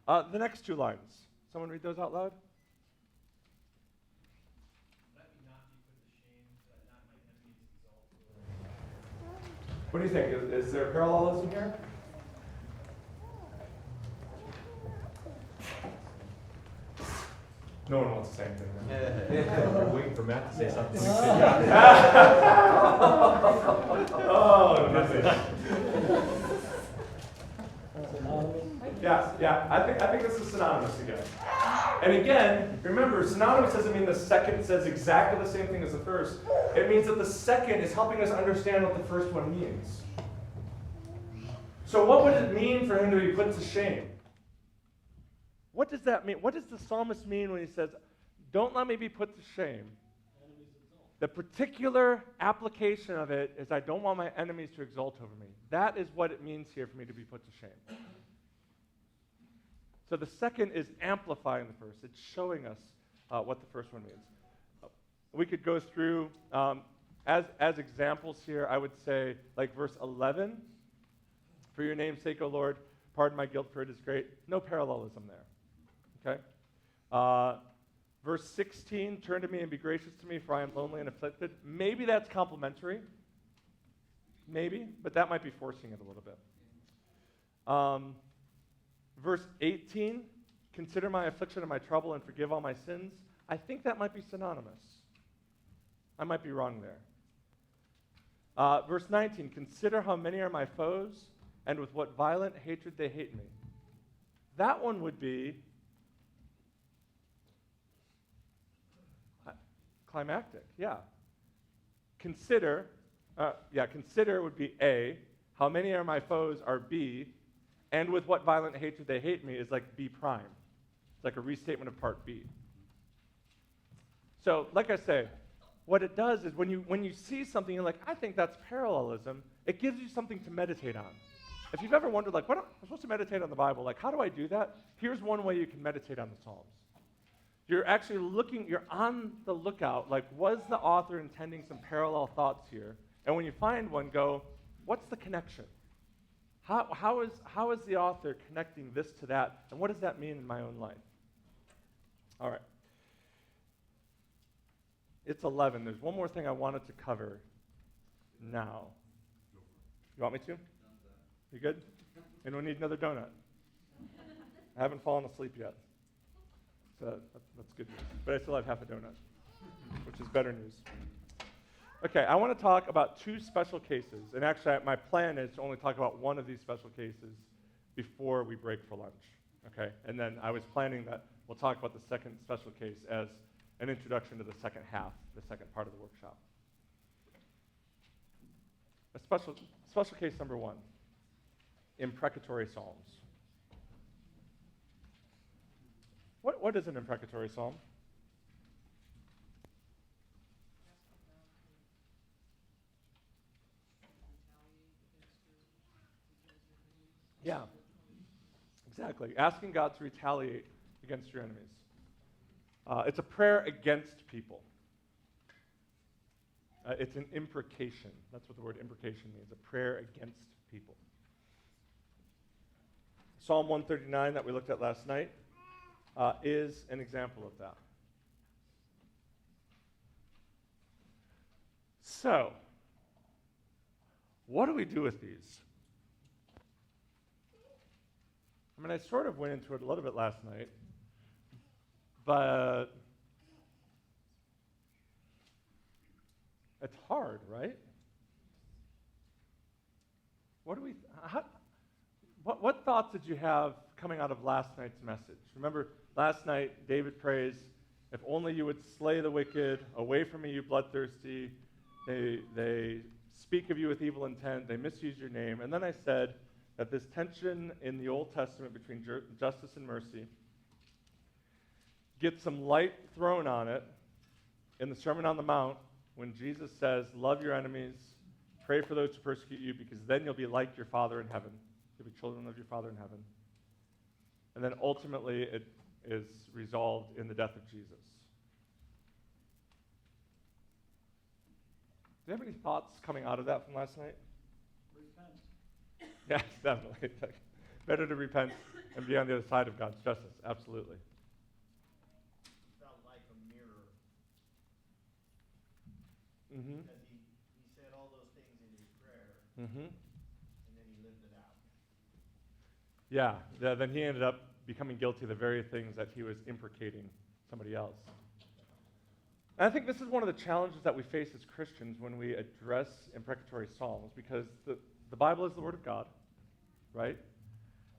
heart. The next two lines. Someone read those out loud? What do you think? Is there parallelism here? No one wants to say anything. We're waiting for Matt to say something. Oh, goodness. Yeah. I think this is synonymous again. And again, remember, synonymous doesn't mean the second says exactly the same thing as the first. It means that the second is helping us understand what the first one means. So what would it mean for him to be put to shame? What does that mean? What does the psalmist mean when he says, don't let me be put to shame. The particular application of it is I don't want my enemies to exult over me. That is what it means here for me to be put to shame. So the second is amplifying the first. It's showing us what the first one means. We could go through, as examples here, I would say, like verse 11, for your name's sake, O Lord, pardon my guilt, for it is great. No parallelism there, okay? Verse 16, turn to me and be gracious to me, for I am lonely and afflicted. Maybe that's complimentary. Maybe, but that might be forcing it a little bit. Verse 18, consider my affliction and my trouble and forgive all my sins. I think that might be synonymous. I might be wrong there. Verse 19, consider how many are my foes and with what violent hatred they hate me. That one would be climactic, yeah. Consider would be A. How many are my foes are B. And with what violent hatred they hate me is like B prime. It's like a restatement of part B. So, like I say, what it does is when you see something, you're like, I think that's parallelism, it gives you something to meditate on. If you've ever wondered, like, what am I supposed to meditate on the Bible? Like, how do I do that? Here's one way you can meditate on the Psalms. You're actually you're on the lookout, like, was the author intending some parallel thoughts here? And when you find one, go, what's the connection? How is the author connecting this to that, and what does that mean in my own life? All right. It's 11. There's one more thing I wanted to cover now. You want me to? You good? Anyone need another donut? I haven't fallen asleep yet. So that's good news. But I still have half a donut, which is better news. Okay, I want to talk about two special cases. And actually, my plan is to only talk about one of these special cases before we break for lunch. Okay? And then I was planning that we'll talk about the second special case as an introduction to the second half, the second part of the workshop. Special case number one, imprecatory psalms. What is an imprecatory psalm? Yeah, exactly. Asking God to retaliate against your enemies. It's a prayer against people. It's an imprecation. That's what the word imprecation means, a prayer against people. Psalm 139 that we looked at last night is an example of that. So, what do we do with these? I mean, I sort of went into it a little bit last night, but it's hard, right? What thoughts did you have coming out of last night's message? Remember, last night, David prays, if only you would slay the wicked, away from me, you bloodthirsty. They speak of you with evil intent, they misuse your name. And then I said that this tension in the Old Testament between justice and mercy gets some light thrown on it in the Sermon on the Mount when Jesus says, love your enemies, pray for those who persecute you, because then you'll be like your Father in heaven. You'll be children of your Father in heaven. And then ultimately it is resolved in the death of Jesus. Do you have any thoughts coming out of that from last night? Repent. Yes, definitely. Better to repent and be on the other side of God's justice. Absolutely. Felt like a mirror. Mm-hmm. Because he said all those things in his prayer, Mm-hmm. and then he lived it out. Yeah, then he ended up becoming guilty of the very things that he was imprecating somebody else. And I think this is one of the challenges that we face as Christians when we address imprecatory psalms, because the Bible is the Word of God, right?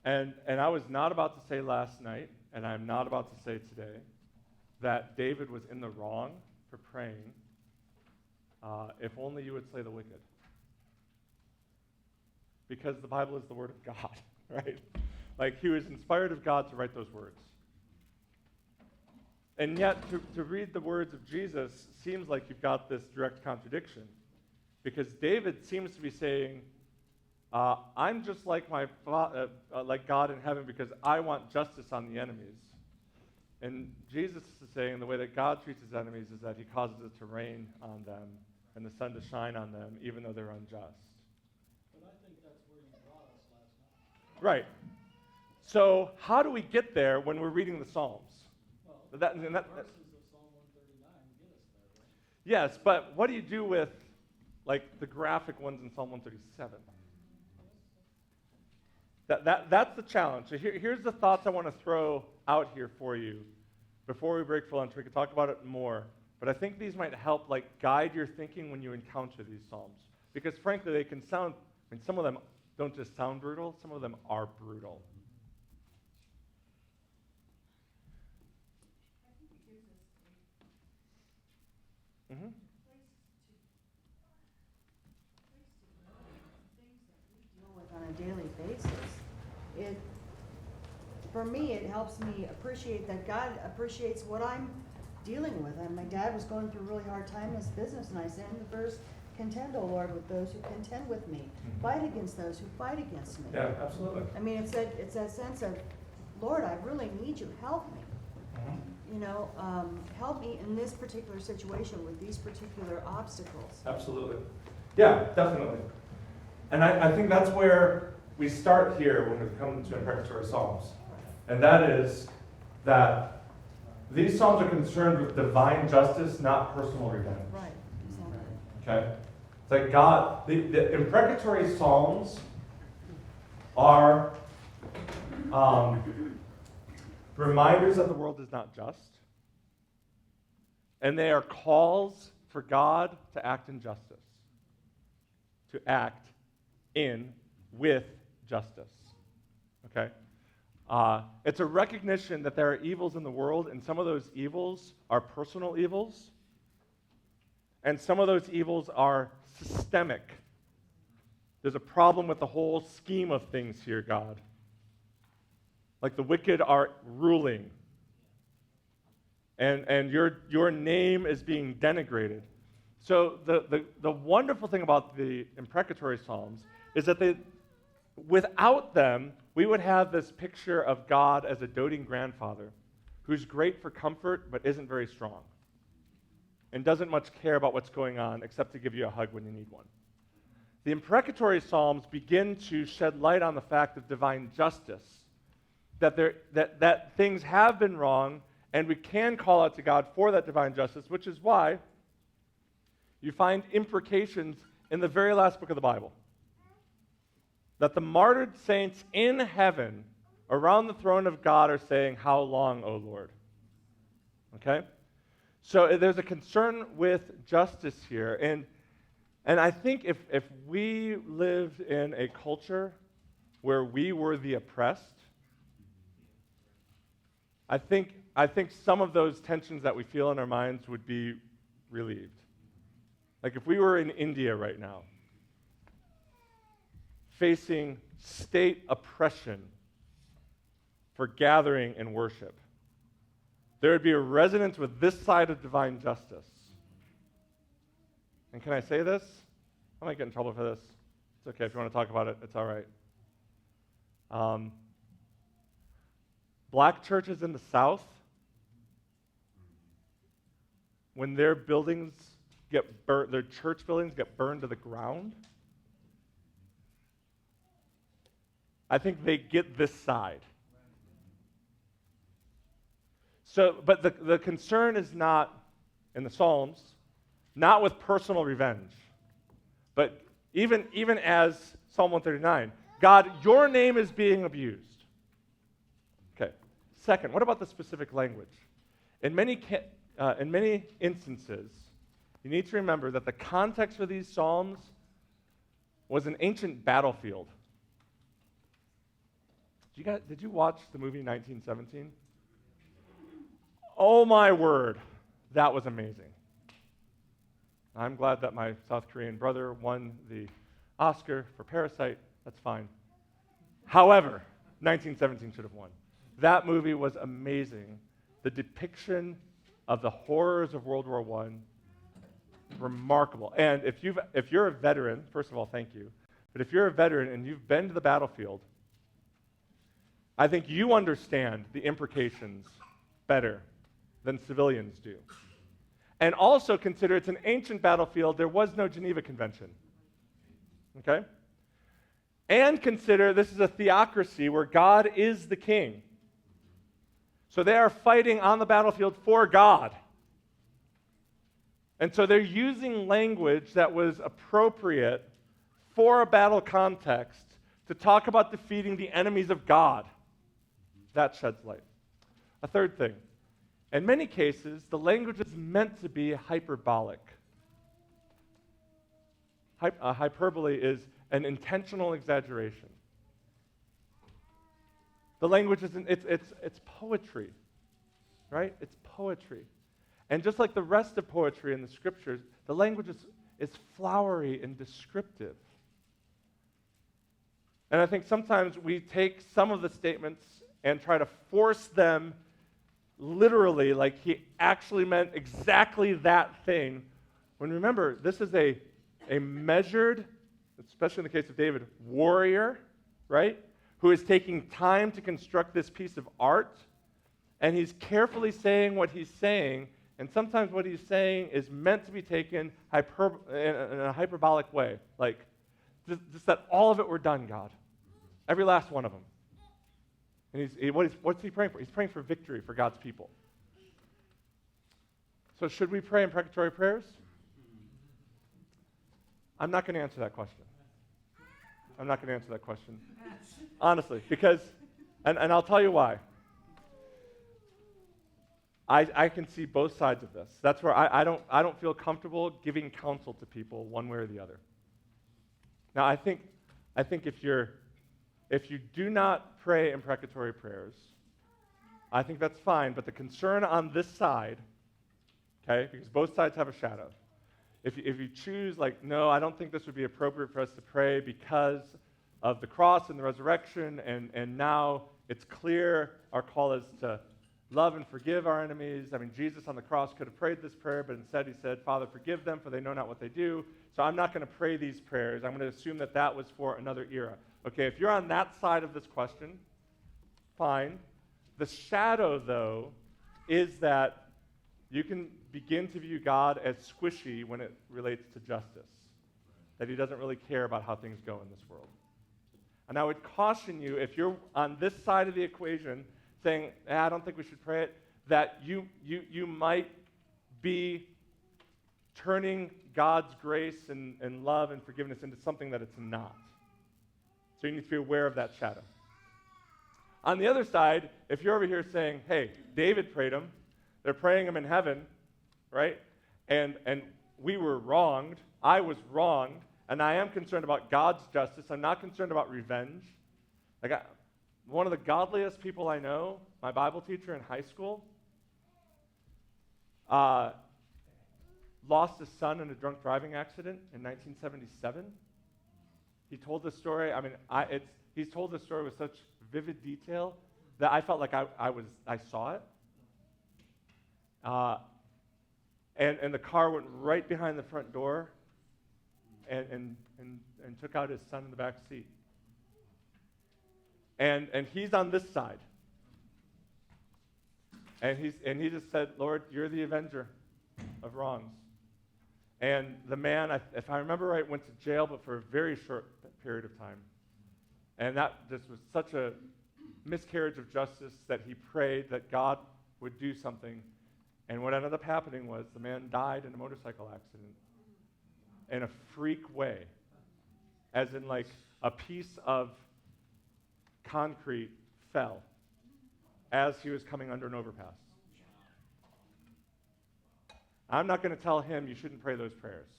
And I was not about to say last night, and I'm not about to say today, that David was in the wrong for praying, if only you would slay the wicked. Because the Bible is the Word of God, right? Like, he was inspired of God to write those words. And yet, to read the words of Jesus seems like you've got this direct contradiction. Because David seems to be saying, I'm just like like God in heaven because I want justice on the enemies. And Jesus is saying the way that God treats his enemies is that he causes it to rain on them and the sun to shine on them, even though they're unjust. But I think that's where you brought us last night. Right. So how do we get there when we're reading the Psalms? Well, That- verses of Psalm 139 get us there, right? Yes, but what do you do with like the graphic ones in Psalm 137? That's the challenge. So here's the thoughts I want to throw out here for you before we break for lunch. We can talk about it more, but I think these might help like guide your thinking when you encounter these Psalms. Because frankly, they can sound, I mean, some of them don't just sound brutal, some of them are brutal. Mm-hmm. Deal with on a daily basis. For me, it helps me appreciate that God appreciates what I'm dealing with. And my dad was going through a really hard time in his business, and I said in the verse, contend, O Lord, with those who contend with me. Fight against those who fight against me. Yeah, absolutely. I mean, it's that sense of, Lord, I really need you. Help me. You know, help me in this particular situation with these particular obstacles. Absolutely. Yeah, definitely. And I think that's where we start here when we come to imprecatory Psalms. And that is that these Psalms are concerned with divine justice, not personal revenge. Right, exactly. Okay? It's like God, the imprecatory Psalms are reminders that the world is not just. And they are calls for God to act in justice. To act in with justice. Okay? It's a recognition that there are evils in the world, and some of those evils are personal evils, and some of those evils are systemic. There's a problem with the whole scheme of things here, God. Like the wicked are ruling, and your name is being denigrated. So the wonderful thing about the imprecatory Psalms is that without them, we would have this picture of God as a doting grandfather who's great for comfort but isn't very strong and doesn't much care about what's going on except to give you a hug when you need one. The imprecatory Psalms begin to shed light on the fact of divine justice, that things have been wrong and we can call out to God for that divine justice, which is why you find imprecations in the very last book of the Bible. That the martyred saints in heaven around the throne of God are saying, "How long, O Lord?" Okay? So there's a concern with justice here. And I think if we lived in a culture where we were the oppressed, I think some of those tensions that we feel in our minds would be relieved. Like if we were in India right now, facing state oppression for gathering and worship, there would be a resonance with this side of divine justice. And can I say this? I might get in trouble for this. It's okay if you want to talk about it. It's all right. Black churches in the South, when their buildings get burnt, their church buildings get burned to the ground, I think they get this side. So, but the concern is not in the Psalms, not with personal revenge, but even as Psalm 139, God, your name is being abused. Okay. Second, what about the specific language? In many instances, you need to remember that the context for these Psalms was an ancient battlefield. Did you watch the movie 1917? Oh my word, that was amazing. I'm glad that my South Korean brother won the Oscar for Parasite. That's fine. However, 1917 should have won. That movie was amazing. The depiction of the horrors of World War I. Remarkable. And if you're a veteran, first of all, thank you. But if you're a veteran and you've been to the battlefield, I think you understand the implications better than civilians do. And also consider it's an ancient battlefield. There was no Geneva Convention. Okay? And consider this is a theocracy where God is the king. So they are fighting on the battlefield for God. And so they're using language that was appropriate for a battle context to talk about defeating the enemies of God. That sheds light. A third thing. In many cases, the language is meant to be hyperbolic. Hyperbole is an intentional exaggeration. The language is, it's poetry, right? It's poetry. And just like the rest of poetry in the scriptures, the language is flowery and descriptive. And I think sometimes we take some of the statements and try to force them literally, like he actually meant exactly that thing. When remember, this is a measured, especially in the case of David, warrior, right? Who is taking time to construct this piece of art, and he's carefully saying what he's saying. And sometimes what he's saying is meant to be taken in a hyperbolic way. Like, just that all of it were done, God. Every last one of them. And what's he praying for? He's praying for victory for God's people. So should we pray imprecatory prayers? I'm not going to answer that question. I'm not going to answer that question. Honestly, because, and I'll tell you why. I can see both sides of this. That's where I don't feel comfortable giving counsel to people one way or the other. Now, I think if you do not pray imprecatory prayers, I think that's fine. But the concern on this side, okay, because both sides have a shadow. If you choose, like, no, I don't think this would be appropriate for us to pray because of the cross and the resurrection, and now it's clear our call is to love and forgive our enemies. I mean, Jesus on the cross could have prayed this prayer, but instead he said, Father, forgive them, for they know not what they do. So I'm not going to pray these prayers. I'm going to assume that was for another era. Okay, if you're on that side of this question, fine. The shadow, though, is that you can begin to view God as squishy when it relates to justice, that he doesn't really care about how things go in this world. And I would caution you, if you're on this side of the equation, saying, I don't think we should pray it, that you might be turning God's grace and love and forgiveness into something that it's not. So you need to be aware of that shadow. On the other side, if you're over here saying, hey, David prayed him, they're praying him in heaven, right? And we were wronged, I was wronged, and I am concerned about God's justice. I'm not concerned about revenge. One of the godliest people I know, my Bible teacher in high school, lost his son in a drunk driving accident in 1977. He told this story. I mean, he's told this story with such vivid detail that I felt like I saw it. And the car went right behind the front door and took out his son in the back seat. And he's on this side. And he just said, Lord, you're the avenger of wrongs. And the man, if I remember right, went to jail, but for a very short period of time. And that just was such a miscarriage of justice that he prayed that God would do something. And what ended up happening was the man died in a motorcycle accident in a freak way, as in like a piece of concrete fell as he was coming under an overpass. I'm not going to tell him you shouldn't pray those prayers.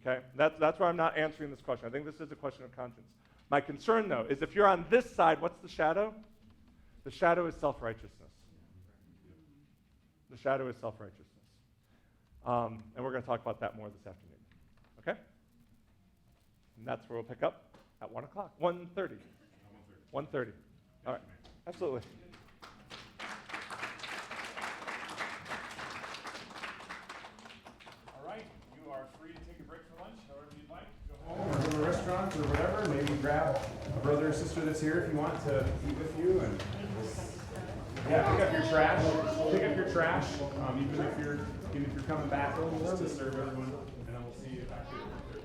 Okay? That's why I'm not answering this question. I think this is a question of conscience. My concern, though, is if you're on this side, what's the shadow? The shadow is self-righteousness. The shadow is self-righteousness. And we're going to talk about that more this afternoon. Okay? And that's where we'll pick up at 1 o'clock. 1:30. 1:30. All right. Absolutely. take a break for lunch, however you'd like. Go home or go to a restaurant or whatever. Maybe grab a brother or sister that's here if you want to eat with you. And yeah, pick up your trash. Pick up your trash, even if you're coming back home just to serve everyone. And then we'll see you back here.